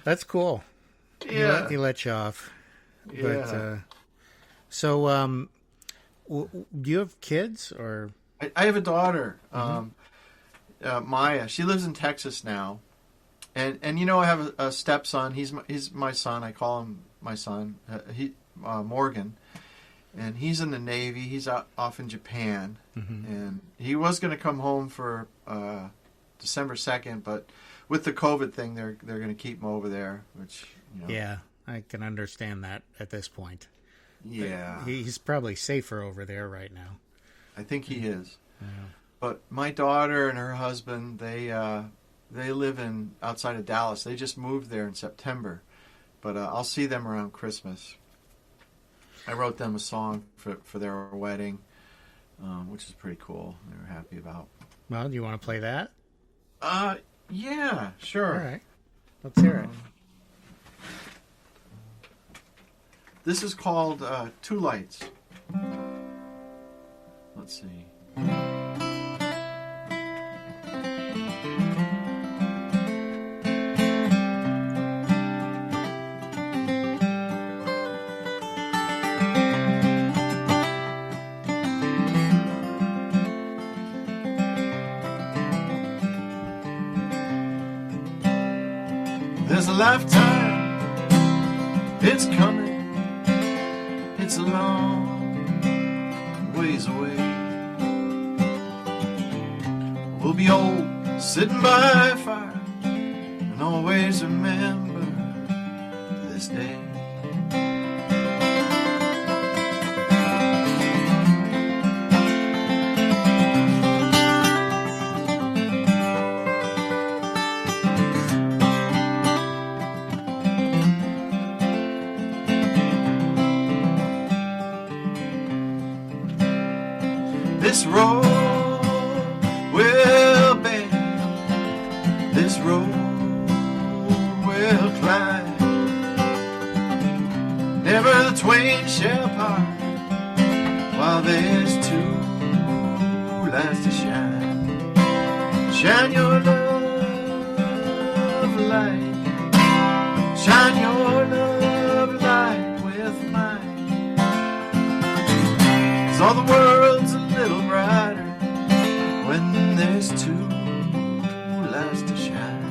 That's cool. Yeah. He let you off. Yeah. So, do you have kids or? I have a daughter, Maya. She lives in Texas now, and I have a stepson. He's my son. I call him my son. Morgan, and he's in the Navy. He's off in Japan, and he was going to come home for December 2nd, but with the COVID thing, they're going to keep him over there. Which Yeah, I can understand that at this point. Yeah, but he's probably safer over there right now. I think he is. Yeah. But my daughter and her husband, they live outside of Dallas. They just moved there in September. But I'll see them around Christmas. I wrote them a song for their wedding, which is pretty cool. They were happy about. Well, do you want to play that? Yeah, sure. All right. Let's hear it. This is called Two Lights. Let's see. There's a lifetime, it's coming, it's a long ways away. We'll be old, sitting by a fire, and always remember this day. This road will bend, this road will climb. Never the twain shall part, while there's two lights to shine. Shine your love light, shine your love light with mine. 'Cause all the world's a little brighter when there's two lights to shine.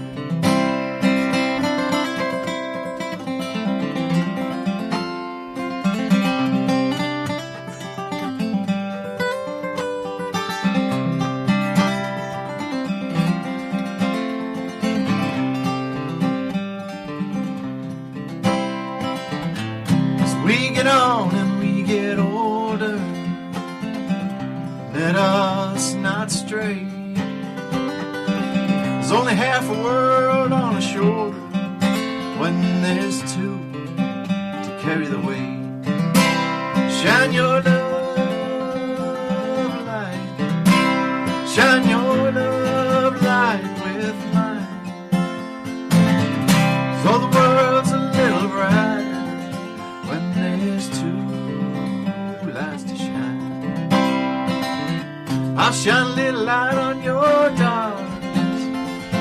As we get on and we get older, let us not stray. There's only half a world on a shoulder when there's two to carry the weight. Shine your love light, shine your love light with mine. 'Cause all the world's a little brighter when there's two lights to shine. I'll shine a little light on your darkness.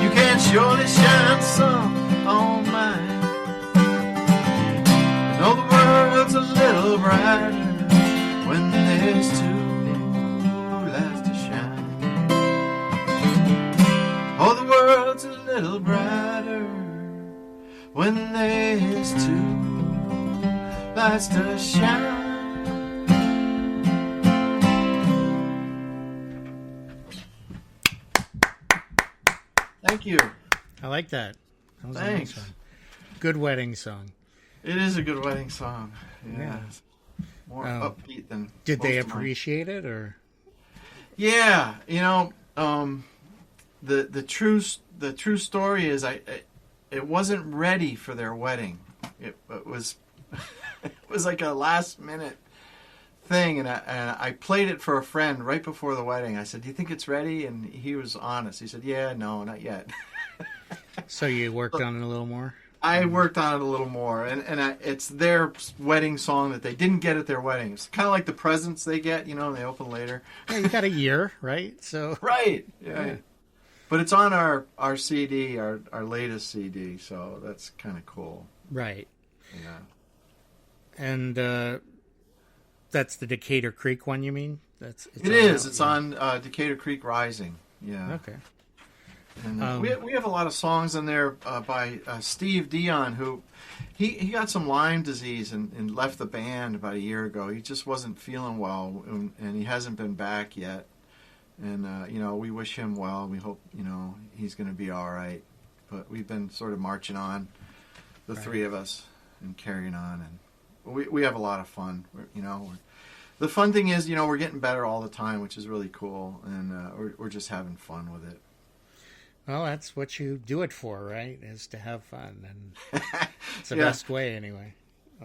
You can surely shine some on mine. And all the world's a little brighter when there's two lights to shine. Oh, the world's a little brighter when there's two lights to shine. Thank you. I like that. That was Thanks. a nice one. Good wedding song. It is a good wedding song. Yeah. Yeah. more upbeat than. Did they most of mine. appreciate it, or? Yeah, the true story is it wasn't ready for their wedding. It was it was like a last minute thing, and I played it for a friend right before the wedding. I said, "Do you think it's ready?" And he was honest. He said, "Yeah, no, not yet." So you worked on it a little more? I worked on it a little more, and it's their wedding song that they didn't get at their wedding. It's kind of like the presents they get, and they open later. Yeah, you got a year, right? So Right. Yeah. But it's on our CD, our latest CD, so that's kind of cool. Right. Yeah. And that's the Decatur Creek one, you mean? It's It's on Decatur Creek Rising. Yeah. Okay. And we have a lot of songs in there by Steve Dion, who he got some Lyme disease and left the band about a year ago. He just wasn't feeling well, and he hasn't been back yet. And we wish him well. We hope he's going to be all right. But we've been sort of marching on, the three of us, and carrying on, and we have a lot of fun. The fun thing is, we're getting better all the time, which is really cool, and we're just having fun with it. Well, that's what you do it for, right? Is to have fun, and it's the best way, anyway.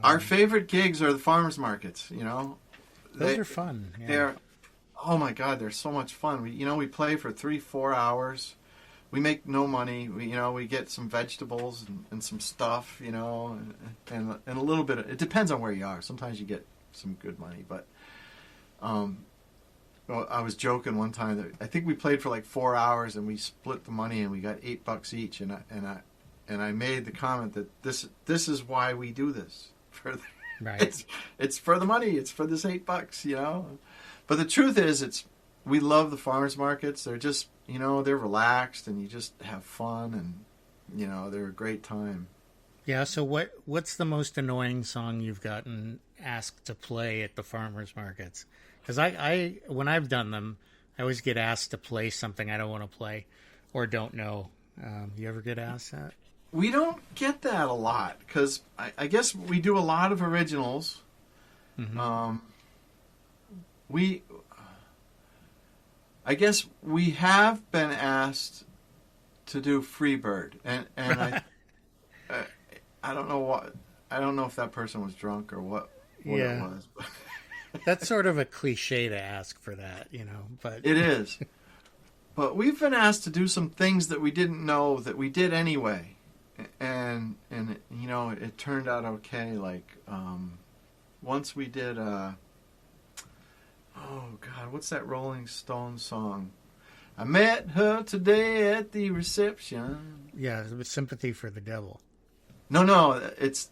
Our favorite gigs are the farmers markets. Those are fun. Yeah. They're, oh my God, they're so much fun. We play for 3-4 hours. We make no money. We get some vegetables and some stuff, and a little bit. It depends on where you are. Sometimes you get some good money, but well, I was joking one time that I think we played for like 4 hours and we split the money and we got $8 each, and I made the comment that this is why we do this. Right. It's for the money. It's for this $8, But the truth is, we love the farmers markets. They're just they're relaxed and you just have fun, and they're a great time. Yeah. So what's the most annoying song you've gotten asked to play at the farmers markets? Because I when I've done them, I always get asked to play something I don't want to play or don't know. You ever get asked that? We don't get that a lot because I guess we do a lot of originals. Mm-hmm. I guess we have been asked to do Freebird, and I don't know what. I don't know if that person was drunk or what it was. That's sort of a cliche to ask for that, but it is. But we've been asked to do some things that we didn't know that we did anyway, and it turned out okay. Like once we did oh God, what's that Rolling Stones song? I met her today at the reception. Yeah, with Sympathy for the Devil. No, it's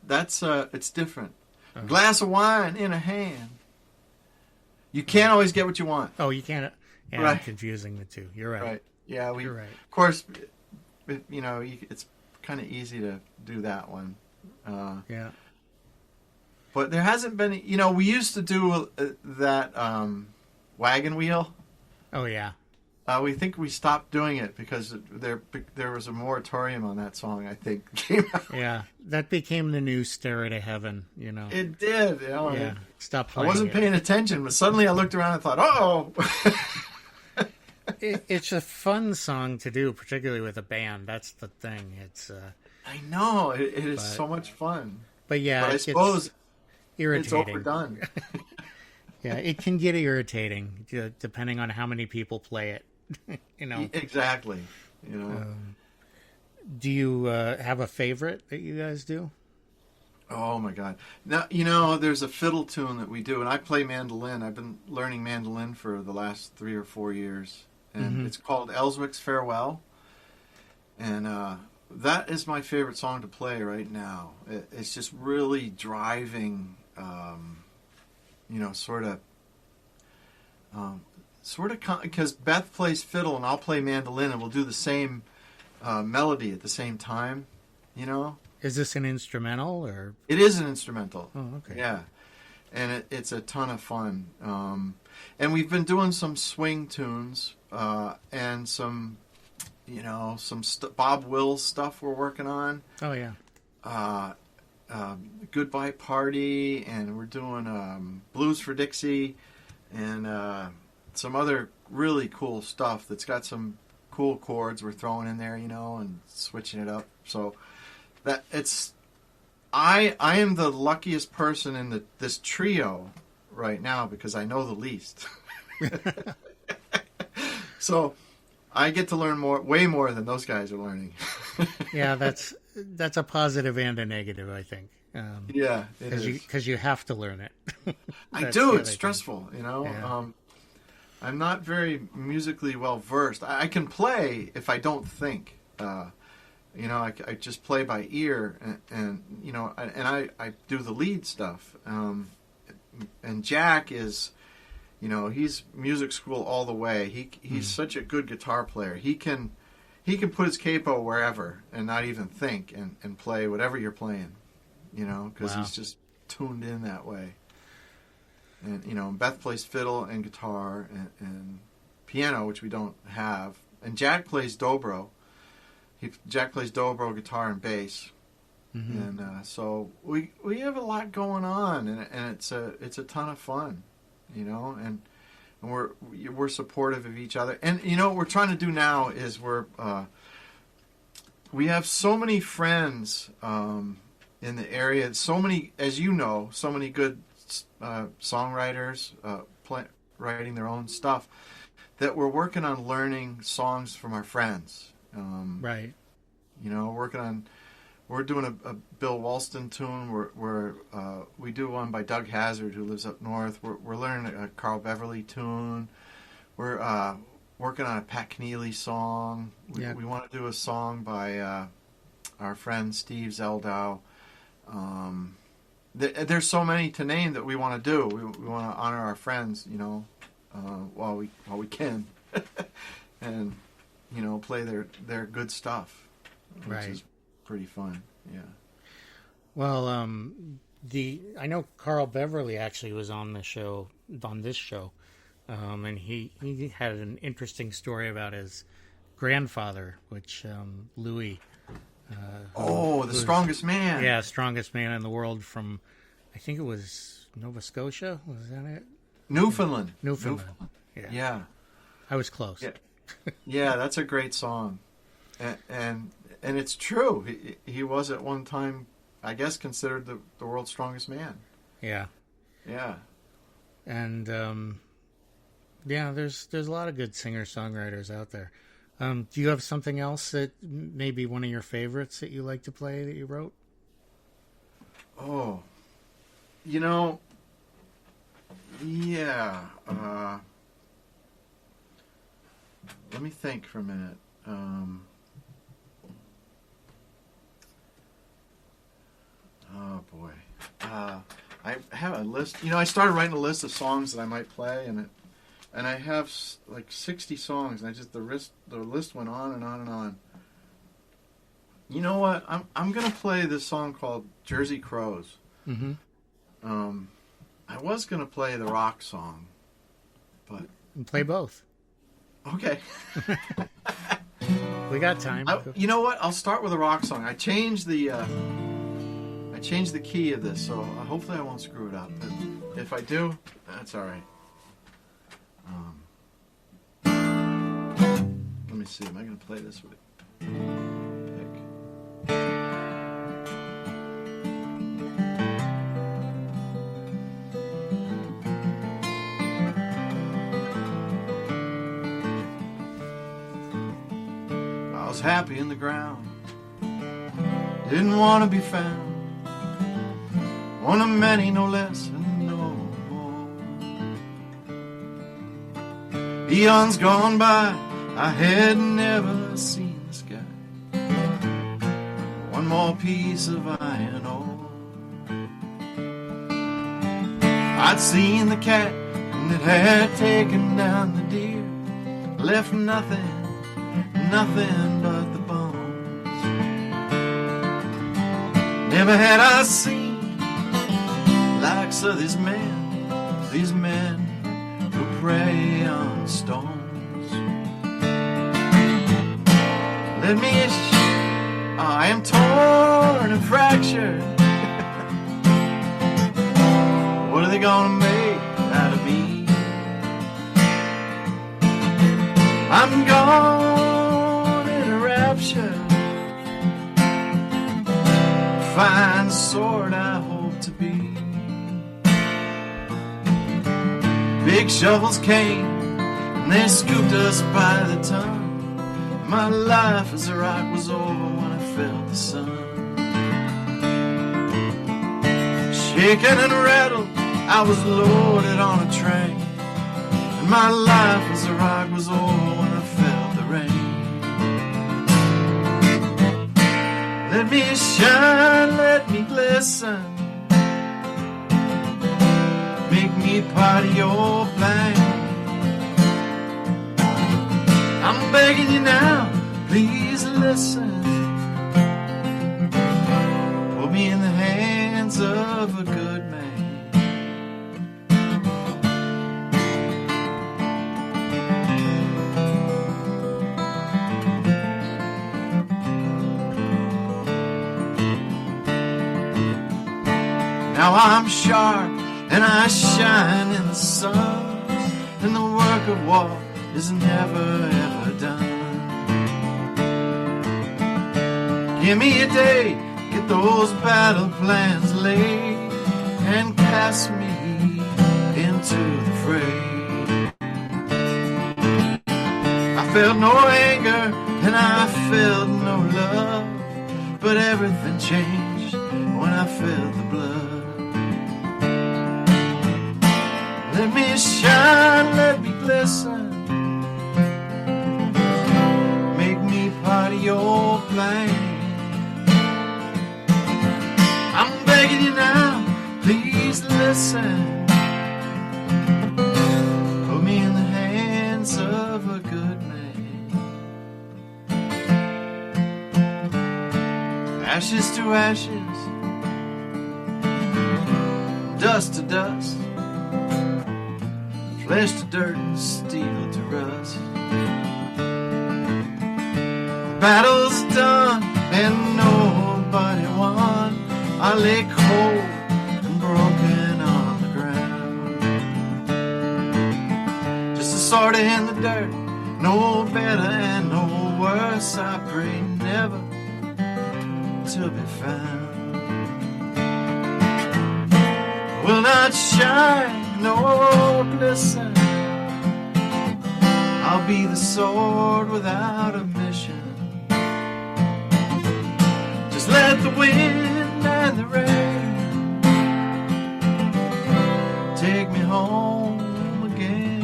different. Uh-huh. Glass of wine in a hand. You can't always get what you want. Oh, you can't. Yeah, right. I'm confusing the two. You're right. Right. Yeah, you're right. Of course, it's kind of easy to do that one. Yeah. But there hasn't been. We used to do that wagon wheel. Oh yeah. We think we stopped doing it because there was a moratorium on that song, I think, came out. Yeah, that became the new Stairway to Heaven, It did, Yeah, stop playing. I wasn't paying attention, but suddenly I looked around and thought, uh-oh. It's a fun song to do, particularly with a band. That's the thing. It's. I know, it is so much fun. But yeah, I suppose irritating. It's overdone. Yeah, it can get irritating depending on how many people play it. Exactly. Do you have a favorite that you guys do? Oh my God! Now there's a fiddle tune that we do, and I play mandolin. I've been learning mandolin for the last 3 or 4 years, and it's called Ellswick's Farewell. And that is my favorite song to play right now. It's just really driving, sort of because Beth plays fiddle and I'll play mandolin, and we'll do the same melody at the same time. Is this an instrumental or? It is an instrumental. Oh, okay. Yeah, and it's a ton of fun. And we've been doing some swing tunes and some, Bob Wills stuff we're working on. Oh yeah. Goodbye Party, and we're doing Blues for Dixie, and some other really cool stuff that's got some cool chords we're throwing in there, and switching it up. So that I am the luckiest person in this trio right now because I know the least. So I get to learn way more than those guys are learning. Yeah, that's a positive and a negative, I think. Yeah, it is. Because you have to learn it. I do. It's stressful, Yeah. I'm not very musically well versed. I can play if I don't think. I just play by ear, and I do the lead stuff. And Jack is, he's music school all the way. He's such a good guitar player. He can put his capo wherever and not even think and play whatever you're playing, because Wow. he's just tuned in that way. And, Beth plays fiddle and guitar and piano, which we don't have. And Jack plays dobro. Jack plays dobro, guitar, and bass. Mm-hmm. And so we have a lot going on, and it's a ton of fun, and we're supportive of each other. And what we're trying to do now is we have so many friends in the area, so many, as so many good songwriters writing their own stuff, that we're working on learning songs from our friends. Right. We're doing a Bill Walston tune. We do one by Doug Hazard, who lives up north. We're learning a Carl Beverly tune. We're working on a Pat Keneally song. We want to do a song by our friend Steve Zeldow. There's so many to name that we want to do. We want to honor our friends, while we can, and play their good stuff, which is pretty fun. Yeah. Well, I know Carl Beverly actually was on this show, and he had an interesting story about his grandfather, which Louis. The strongest man. Yeah, strongest man in the world from, I think it was Nova Scotia. Was that it? Newfoundland. Yeah. I was close. Yeah. Yeah, that's a great song, and it's true. He was at one time, I guess, considered the world's strongest man. Yeah. Yeah. And there's a lot of good singer-songwriters out there. Do you have something else that maybe one of your favorites that you like to play that you wrote? Oh, yeah. Let me think for a minute. Oh boy. I have a list. I started writing a list of songs that I might play, and I have like 60 songs, and the list went on and on and on. You know what? I'm gonna play this song called Jersey Crows. Mm-hmm. I was gonna play the rock song, but play both. Okay. We got time. You know what? I'll start with a rock song. I changed the key of this, so hopefully I won't screw it up. But if I do, that's all right. Let me see. Am I going to play this with pick? I was happy in the ground, didn't want to be found, one of many, no less and no more. Eons gone by, I had never seen the sky, one more piece of iron ore. I'd seen the cat, and it had taken down the deer, left nothing but the bones. Never had I seen likes of these men who prey on stones. Let me I am torn and fractured, they gonna make out of me? I'm gone in a rapture, fine sort I hope to be. Big shovels came and they scooped us by the ton. My life as a rock was over when I felt the sun. Shaken and rattled, I was loaded on a train, and my life as a rock was over when I felt the rain. Let me shine, let me glisten, make me part of your plan. I'm begging you now, please listen. Put me in the hands of a good man. Now I'm sharp and I shine in the sun, and the work of war is never ever done. Give me a day, get those battle plans laid, and cast me into the fray. I felt no anger and I felt no love, but everything changed when I felt the blood. Let me shine, let me glisten, make me part of your plan. I'm begging you now, please listen. Put me in the hands of a good man. Ashes to ashes, dust to dust, flesh to dirt and steel to rust. The battle's done and nobody won. I lay cold and broken on the ground, just a sort of in the dirt, no better and no worse. I pray never to be found. Will not shine nor glisten, I'll be the sword without a mission. Just let the wind and the rain take me home again.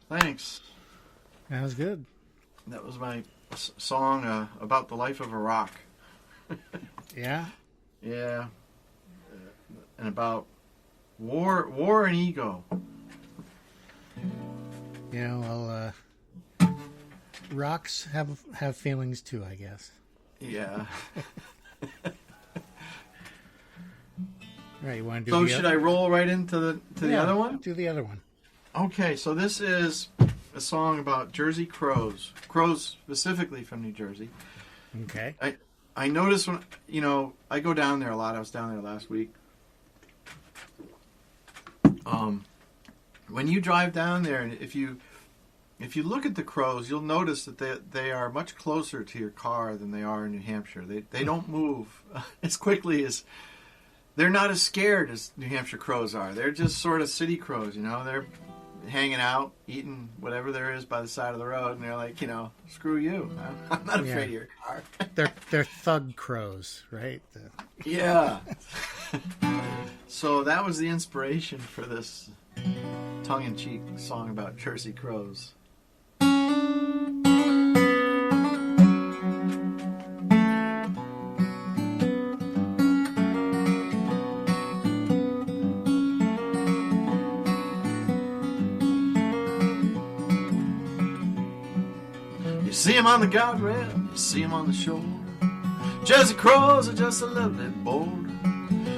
Thanks. That was good. That was my song about the life of a rock. Yeah? Yeah. And about war and ego. Yeah, well, rocks have feelings too, I guess. Yeah. Right, you want to do So the should other? I roll right into the other one? Do the other one. Okay, so this is a song about Jersey crows. Crows specifically from New Jersey. Okay. I notice when, I go down there a lot. I was down there last week. When you drive down there, and if you look at the crows, you'll notice that they are much closer to your car than they are in New Hampshire. They don't move as quickly as... They're not as scared as New Hampshire crows are. They're just sort of city crows, They're hanging out, eating whatever there is by the side of the road, and they're like, screw you. I'm not afraid of your car. They're thug crows, right? Yeah. So that was the inspiration for this tongue-in-cheek song about Jersey crows. You see him on the guardrail, you see him on the shore. Jersey crows are just a little bit bolder.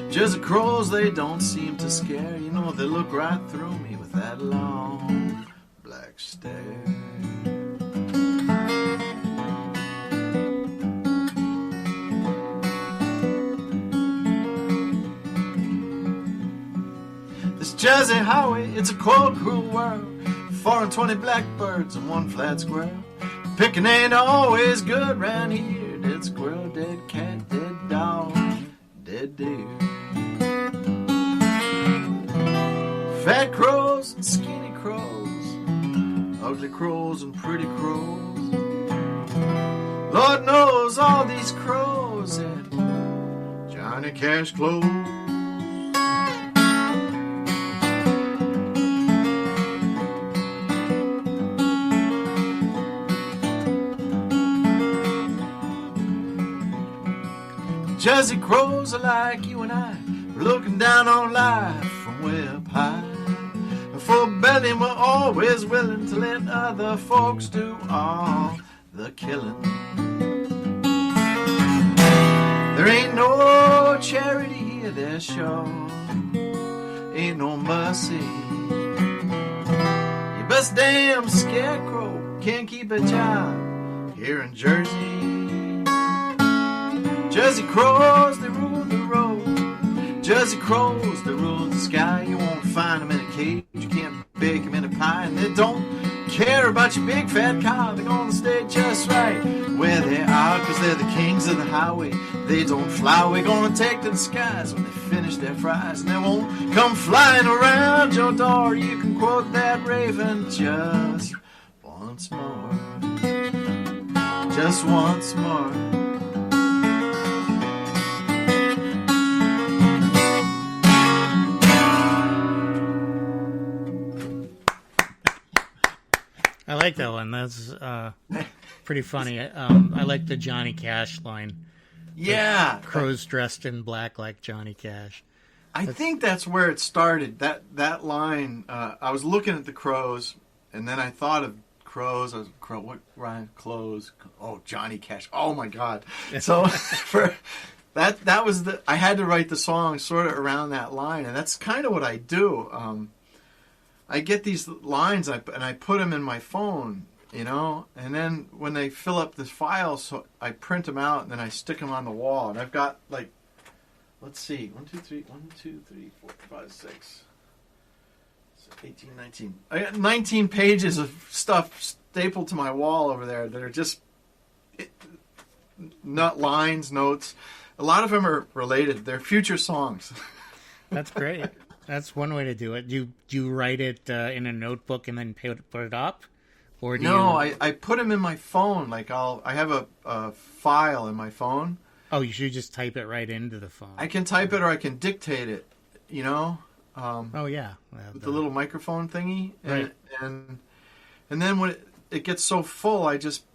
Jersey crows, they don't seem to scare. You know, they look right through me with that long black stare. This Jersey highway, it's a cold, cruel world. 4 and 20 blackbirds and 1 flat squirrel. Picking ain't always good round here. Dead squirrel, dead cat, dead dog, dead deer. Fat crows and skinny crows, ugly crows and pretty crows. Lord knows all these crows had Johnny Cash clothes. Jersey crows are like you and I, looking down on life from way up high. Full belly, we're always willing to let other folks do all the killing. There ain't no charity here, there sure ain't no mercy. Your best damn scarecrow can't keep a job here in Jersey. Jersey crows, they rule the road. Jersey crows, they rule the sky. You won't find them in a cage, you can't bake them in a pie. And they don't care about your big fat car. They're gonna stay just right where they are, cause they're the kings of the highway. They don't fly, we're gonna take to the skies when they finish their fries. And they won't come flying around your door. You can quote that raven just once more. Just once more. I like that one. That's pretty funny. I like the Johnny Cash line. Yeah. Crows dressed in black like Johnny Cash. I think that's where it started. That line, I was looking at the crows, and then I thought of crows. I was, what rhyme? Clothes. Oh, Johnny Cash. Oh, my God. So for that was I had to write the song sort of around that line, and that's kind of what I do. I get these lines and I put them in my phone, you know, and then when they fill up this file, so I print them out and then I stick them on the wall. And I've got like, let's see, 1, 2, 3, 4, 5, 6, 18, 19. I got 19 pages of stuff stapled to my wall over there that are just not lines, notes. A lot of them are related. They're future songs. That's great. That's one way to do it. Do you write it in a notebook and then put it up, or do no? you... I put them in my phone. Like I have a file in my phone. Oh, you should just type it right into the phone. I can type it or I can dictate it. You know. Oh yeah. With the little microphone thingy, right? And then when it gets so full, I just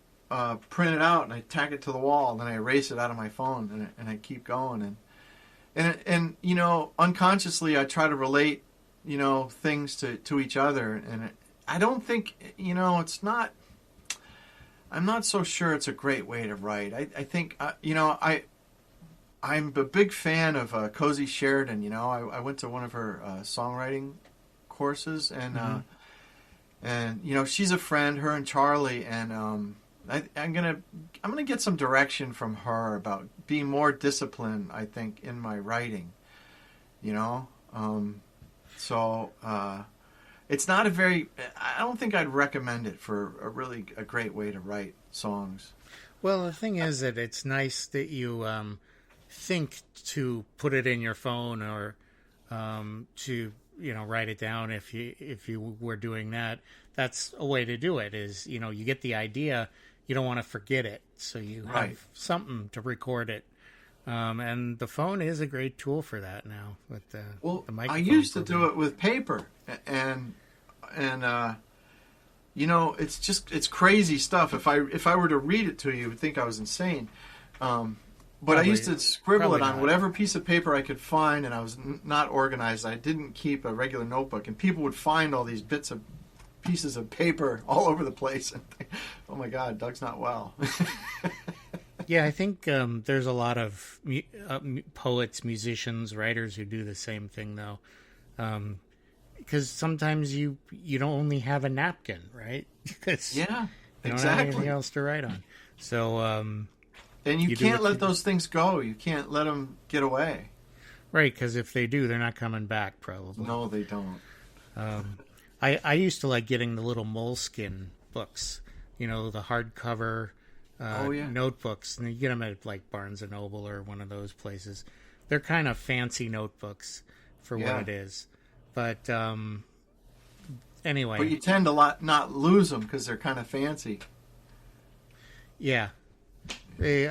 print it out and I tack it to the wall, and then I erase it out of my phone, and I keep going And you know, unconsciously, I try to relate, you know, things to each other. And I don't think, you know, it's not, I'm not so sure it's a great way to write. I think, you know, I'm a big fan of Cozy Sheridan. You know, I went to one of her songwriting courses, and you know, she's a friend, her and Charlie, and I'm gonna get some direction from her about being more disciplined, I think, in my writing. You know, so it's not a very. I don't think I'd recommend it for a great way to write songs. Well, the thing is that it's nice that you think to put it in your phone, or to, you know, write it down. If you were doing that, that's a way to do it. Is, you know, you get the idea. You don't want to forget it, so you have something to record it. And the phone is a great tool for that now with the microphone. I used to do it with paper, and you know, it's crazy stuff. If I were to read it to you, you would think I was insane. But I used to scribble it on whatever piece of paper I could find, and I was not organized. I didn't keep a regular notebook, and people would find all these pieces of paper all over the place and think, oh my God, Doug's not well. Yeah, I think there's a lot of poets, musicians, writers who do the same thing, though. Because sometimes you don't only have a napkin, right? Because Yeah, you don't have anything exactly. else to write on. So, And you you do can't what let those things go. You can't let them get away. right, because if they do, they're not coming back, probably. No, they don't. I used to like getting the little moleskin books, the hardcover Oh, yeah. notebooks, and you get them at like Barnes and Noble or one of those places. They're kind of fancy notebooks for Yeah. what it is, but anyway, But you tend to not lose them because they're kind of fancy. yeah, they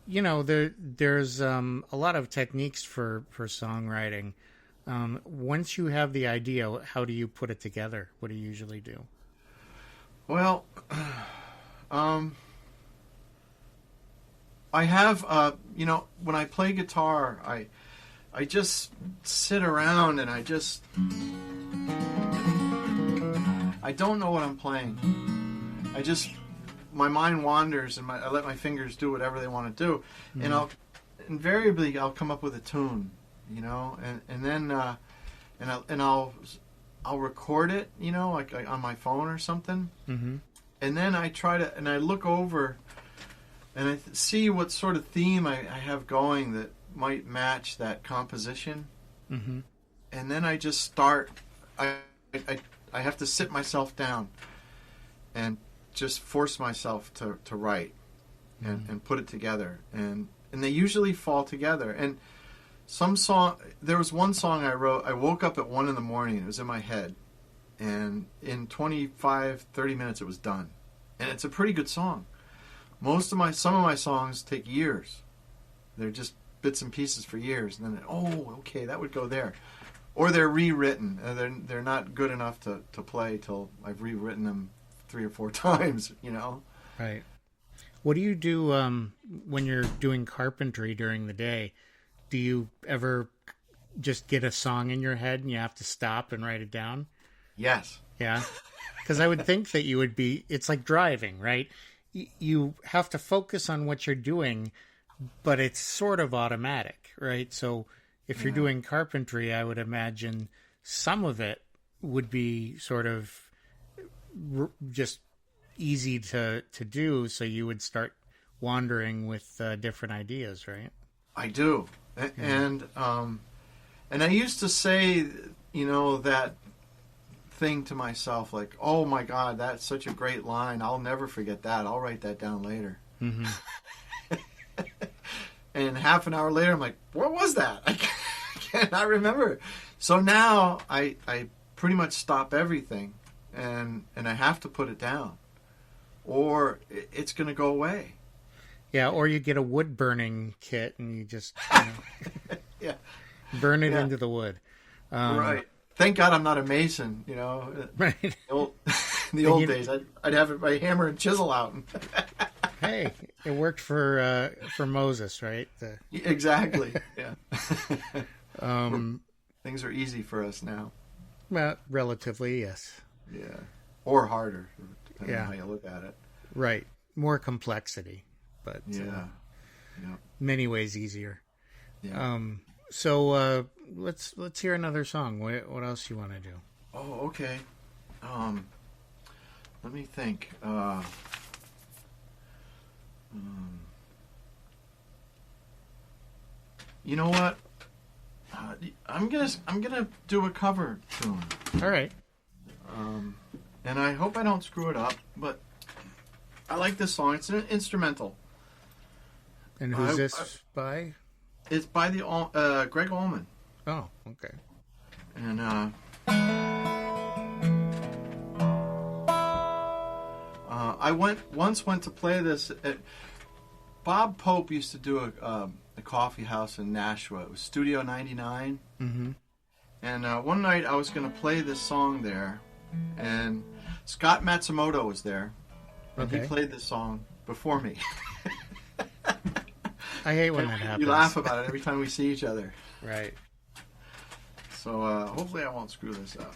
there's a lot of techniques for songwriting. Once you have the idea, how do you put it together? What do you usually do? Well, I have, when I play guitar, I just sit around and I don't know what I'm playing. My mind wanders and I let my fingers do whatever they want to do. Mm-hmm. And invariably I'll come up with a tune, and then, I'll record it, like on my phone or something. Mm-hmm. And then I look over and I see what sort of theme I have going that might match that composition. Mm-hmm. And then I just start. I have to sit myself down and just force myself to write and put it together. And they usually fall together. And there was one song I wrote. I woke up at 1 a.m. It was in my head. And in 25, 30 minutes, it was done. And it's a pretty good song. Some of my songs take years. They're just bits and pieces for years. And then, okay, that would go there. Or they're rewritten. They're not good enough to play till I've rewritten them 3 or 4 times, Right. What do you do when you're doing carpentry during the day? Do you ever just get a song in your head and you have to stop and write it down? Yes. Yeah. Because I would think that it's like driving, right? You have to focus on what you're doing, but it's sort of automatic, right? So if you're doing carpentry, I would imagine some of it would be sort of just easy to do. So you would start wandering with different ideas, right? I do. And I used to say, that thing to myself, like, oh my God, that's such a great line. I'll never forget that. I'll write that down later. Mm-hmm. And half an hour later, I'm like, what was that? I cannot remember. So now I pretty much stop everything and I have to put it down or it's going to go away. Yeah, or you get a wood burning kit and you just Yeah. burn it into the wood. Right. Thank God I'm not a mason, Right. The old days, I'd have my hammer and chisel out. Hey, it worked for Moses, right? Exactly. Yeah. Things are easy for us now. Well, relatively, yes. Yeah. Or harder, depending Yeah. on how you look at it. Right. More complexity, but Yeah. many ways easier. Yeah. So let's hear another song. What else you want to do? Oh, okay. Let me think. You know what? I'm gonna do a cover tune, All right. and I hope I don't screw it up. But I like this song. It's an instrumental. And who's this by? It's by the Greg Allman. Oh, okay. And I once went to play this at Bob Pope used to do a coffee house in Nashua. It was Studio 99. Mm-hmm. And one night I was going to play this song there, and Scott Matsumoto was there, and Okay. he played this song before me. I hate when that happens. You laugh about it every time we see each other. Right. So hopefully I won't screw this up.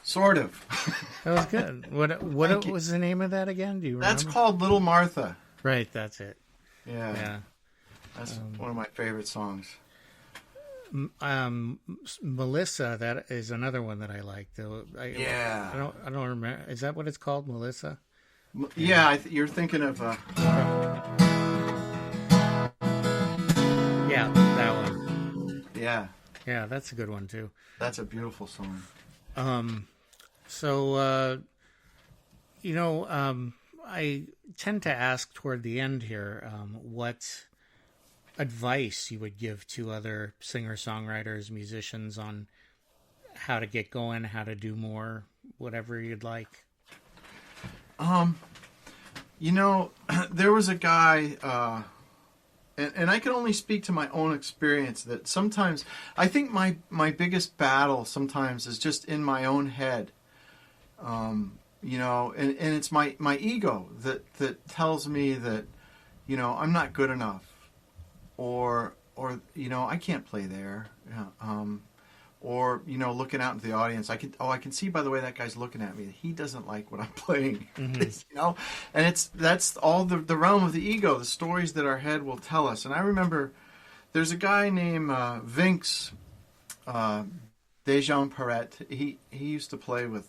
Sort of. That was good. What was the name of that again? Do you remember? That's called Little Martha. Right, that's it. Yeah. That's one of my favorite songs. Melissa, that is another one that I like. Though I don't remember. Is that what it's called, Melissa? Yeah, you're thinking of. Yeah, that one. Yeah. Yeah, that's a good one too. That's a beautiful song. I tend to ask toward the end here what advice you would give to other singer-songwriters, musicians on how to get going, how to do more, whatever you'd like. There was a guy, and I can only speak to my own experience, that sometimes I think my biggest battle sometimes is just in my own head. And it's my ego that tells me that, I'm not good enough, or I can't play there, or looking out into the audience, I can see by the way that guy's looking at me, he doesn't like what I'm playing. Mm-hmm. And that's all the realm of the ego, the stories that our head will tell us. And I remember there's a guy named Vince Dejan Perret. He used to play with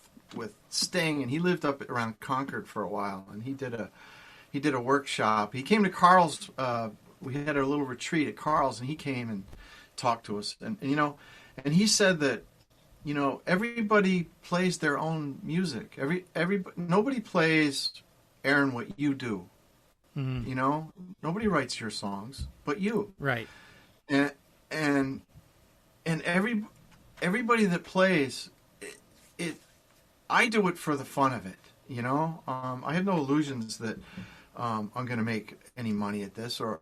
Sting, and he lived up around Concord for a while, and he did a workshop. He came to Carl's. We had a little retreat at Carl's, and he came and talked to us, and he said that everybody plays their own music. Nobody plays, Aaron, what you do. Mm-hmm. Nobody writes your songs but you. Right. And everybody that plays it, I do it for the fun of it. I have no illusions that I'm going to make any money at this or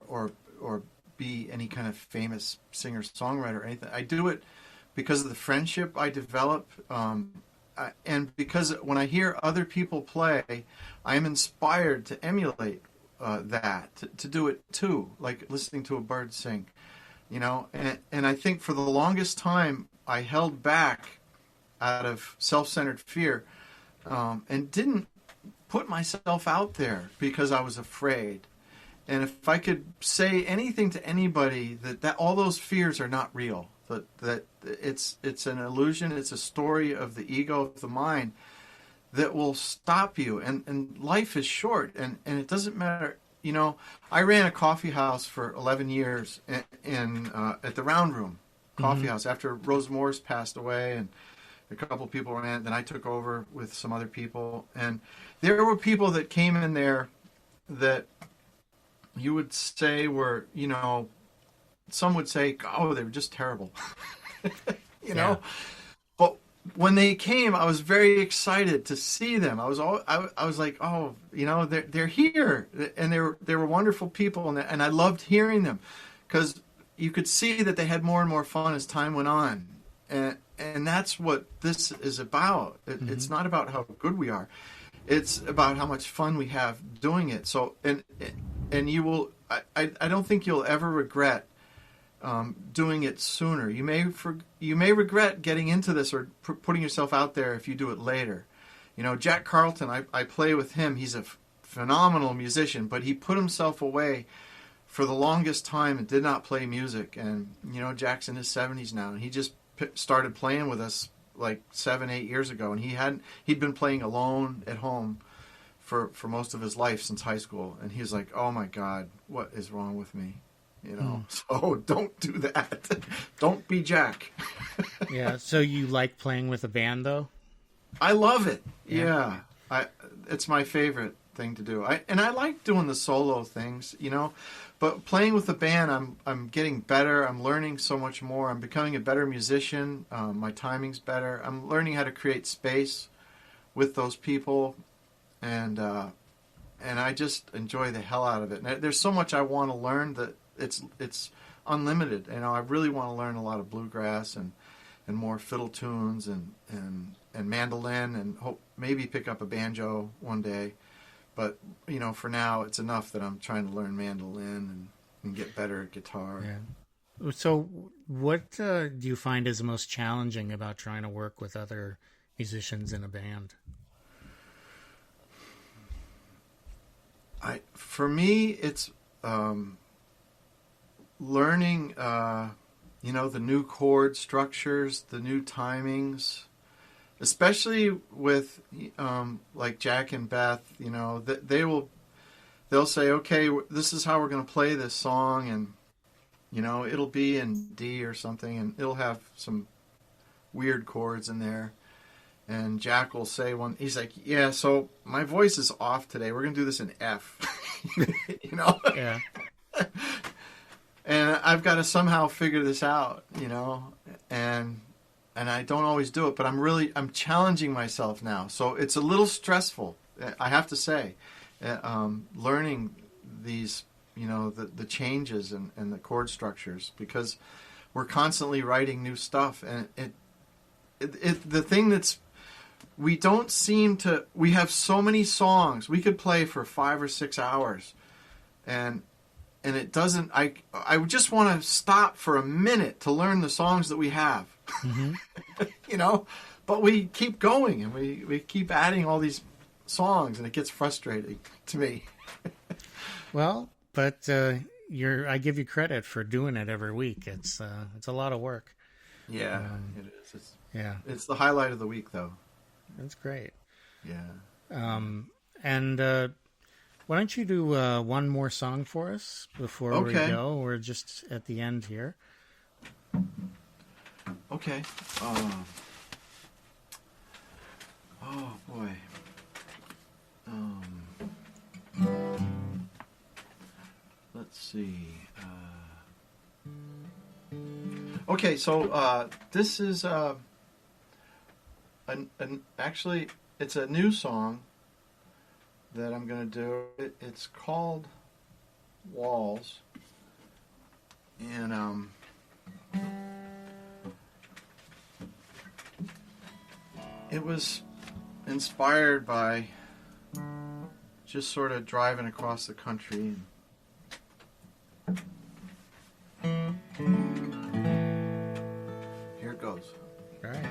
be any kind of famous singer-songwriter or anything. I do it because of the friendship I develop, and because when I hear other people play, I am inspired to emulate that, to do it too, like listening to a bird sing, and I think for the longest time I held back out of self-centered fear, and didn't put myself out there because I was afraid. And if I could say anything to anybody, that all those fears are not real, that it's an illusion, it's a story of the ego, of the mind, that will stop you. And life is short, and it doesn't matter. I ran a coffee house for 11 years in at the Round Room Coffee House after Rose Morse passed away, and a couple of people ran it. Then I took over with some other people, and there were people that came in there that you would say were, some would say, oh, they were just terrible, know. But when they came, I was very excited to see them. I was like, oh, they're here, and they were wonderful people, and I loved hearing them, because you could see that they had more and more fun as time went on, and that's what this is about. It's not about how good we are. It's about how much fun we have doing it. So, and you will, I don't think you'll ever regret doing it sooner. You may regret getting into this or putting yourself out there if you do it later. Jack Carlton, I play with him. He's a phenomenal musician, but he put himself away for the longest time and did not play music. And, Jack's in his 70s now, and he just started playing with us like 7-8 years ago, and he'd been playing alone at home for most of his life since high school, and he's like, oh my God, what is wrong with me? So don't do that. Don't be Jack. Yeah. So you like playing with a band, though? I love it. Yeah. It's my favorite thing to do. I like doing the solo things, but playing with the band, I'm getting better. I'm learning so much more. I'm becoming a better musician. My timing's better. I'm learning how to create space with those people, and I just enjoy the hell out of it. And there's so much I want to learn that it's unlimited. I really want to learn a lot of bluegrass and more fiddle tunes and mandolin, and hope maybe pick up a banjo one day. But, for now, it's enough that I'm trying to learn mandolin and get better at guitar. Yeah. So what do you find is the most challenging about trying to work with other musicians in a band? For me, it's learning, the new chord structures, the new timings, especially with like Jack and Beth. They'll say, okay, this is how we're going to play this song, and it'll be in D or something, and it'll have some weird chords in there. And Jack will say he's like, yeah, so my voice is off today. We're going to do this in F. Yeah. And I've got to somehow figure this out, and I don't always do it, but I'm challenging myself now. So it's a little stressful, I have to say, learning these, the changes and the chord structures, because we're constantly writing new stuff. And the thing that's, we have so many songs. We could play for 5 or 6 hours, and it doesn't, I just want to stop for a minute to learn the songs that we have. Mm-hmm. But we keep going, and we keep adding all these songs, and it gets frustrating to me. Well, but I give you credit for doing it every week. It's a lot of work. Yeah, it is. It's the highlight of the week, though. That's great. Yeah. And why don't you do one more song for us before we go? We're just at the end here. Okay. Oh boy. Let's see. Okay, so this is actually, it's a new song that I'm going to do. It's called Walls, and it was inspired by just sort of driving across the country. Here it goes. All right.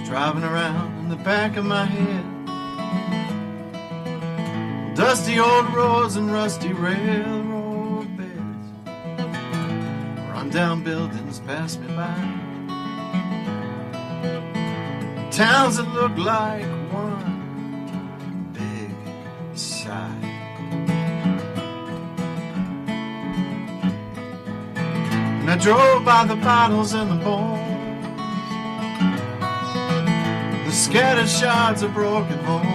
Driving around in the back of my head, dusty old roads and rusty railroad beds, run-down buildings pass me by, towns that look like one big sigh. And I drove by the bottles and the bones, the scattered shards of broken homes.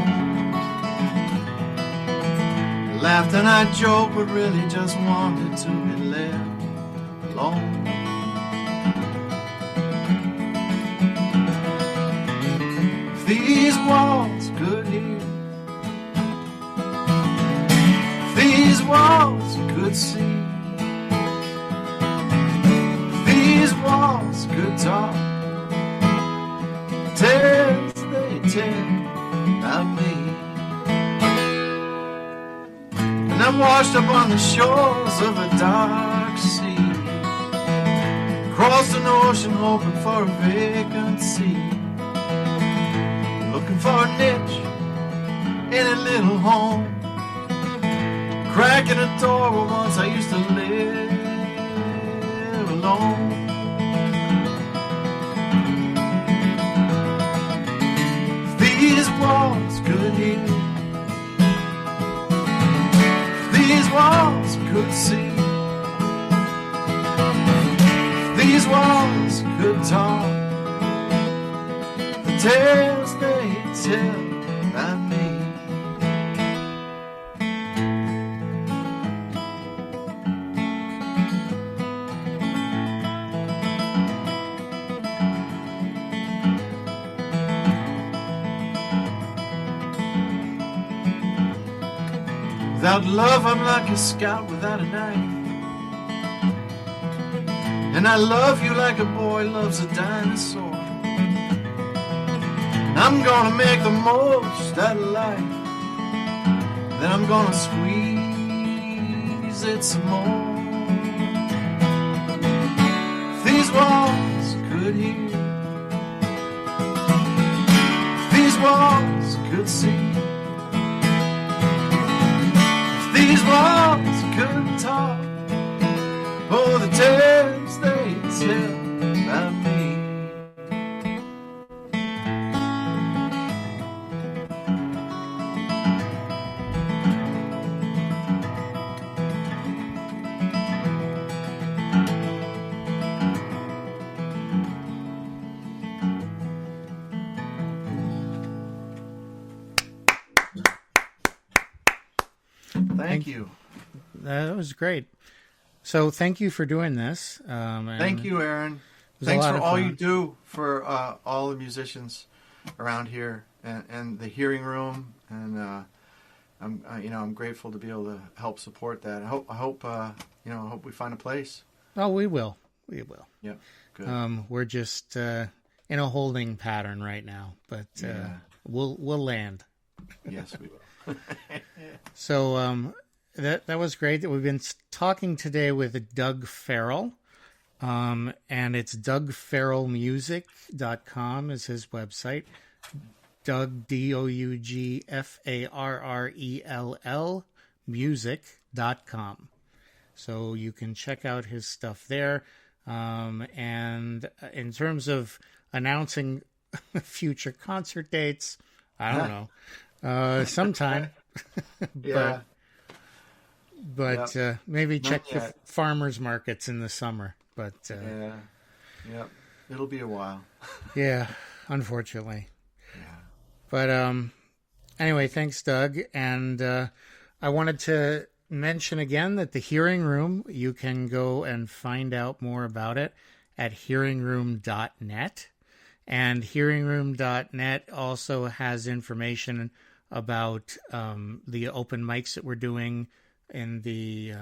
Laughed and I joked, but really just wanted to be left alone. If these walls could hear, if these walls could see, if these walls could talk, tales they tell about me. And I'm washed up on the shores of a dark sea, crossed an ocean hoping for a vacancy, looking for a niche in a little home, cracking a door where once I used to live alone. These walls could hear, these walls could see, these walls could talk, the tales they tell about me. Without love, I'm like a scout without a knife, and I love you like a boy loves a dinosaur. And I'm gonna make the most out of life, then I'm gonna squeeze it some more. If these walls could hear, if these walls could see, if these walls could talk, oh, the tales they tell about me. Thank you. That was great. So thank you for doing this. Thank you, Aaron. was a Thanks lot for of all fun. you do for all the musicians around here and the hearing room. And I'm grateful to be able to help support that. I hope we find a place. Oh, we will. We will. Yep. Good. We're just in a holding pattern right now, but we'll land. Yes, we will. So that was great. We've been talking today with Doug Farrell, and it's DougFarrellmusic.com is his website. Doug, DougFarrell music.com. So you can check out his stuff there. And in terms of announcing future concert dates, I don't know. Sometime. Yeah. But Yep. maybe check Not the yet. farmers markets in the summer. But Yeah. Yep. It'll be a while. yeah, unfortunately. Yeah. But anyway, thanks, Doug. And I wanted to mention again that the Hearing Room, you can go and find out more about it at hearingroom.net. And hearingroom.net also has information about the open mics that we're doing in the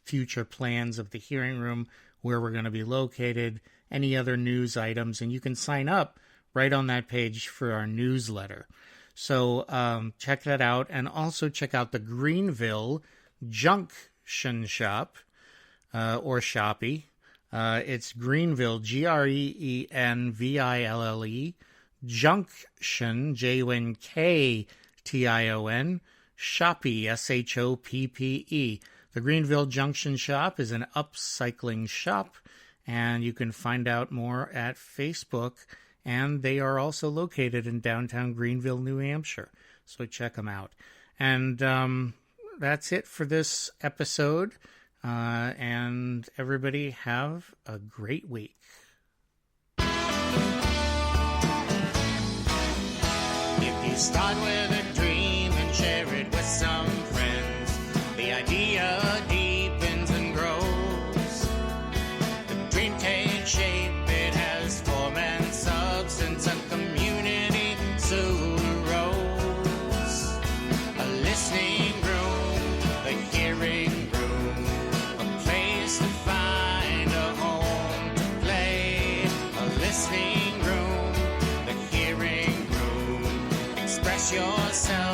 future plans of the Hearing Room, where we're going to be located, any other news items, and you can sign up right on that page for our newsletter. So check that out, and also check out the Greenville Junction Shop, or Shoppy. It's Greenville, Greenville, Junction, Junktion, Shoppy, Shoppe. The Greenville Junction Shop is an upcycling shop, and you can find out more at Facebook. And they are also located in downtown Greenville, New Hampshire. So check them out. And that's it for this episode. And everybody have a great week. If you start with a dream and share it with some friends, the idea deepens and grows. The dream takes shape, it has form and substance, a community soon arose. A listening room, the hearing room, a place to find a home to play. A listening room, the hearing room, express yourself.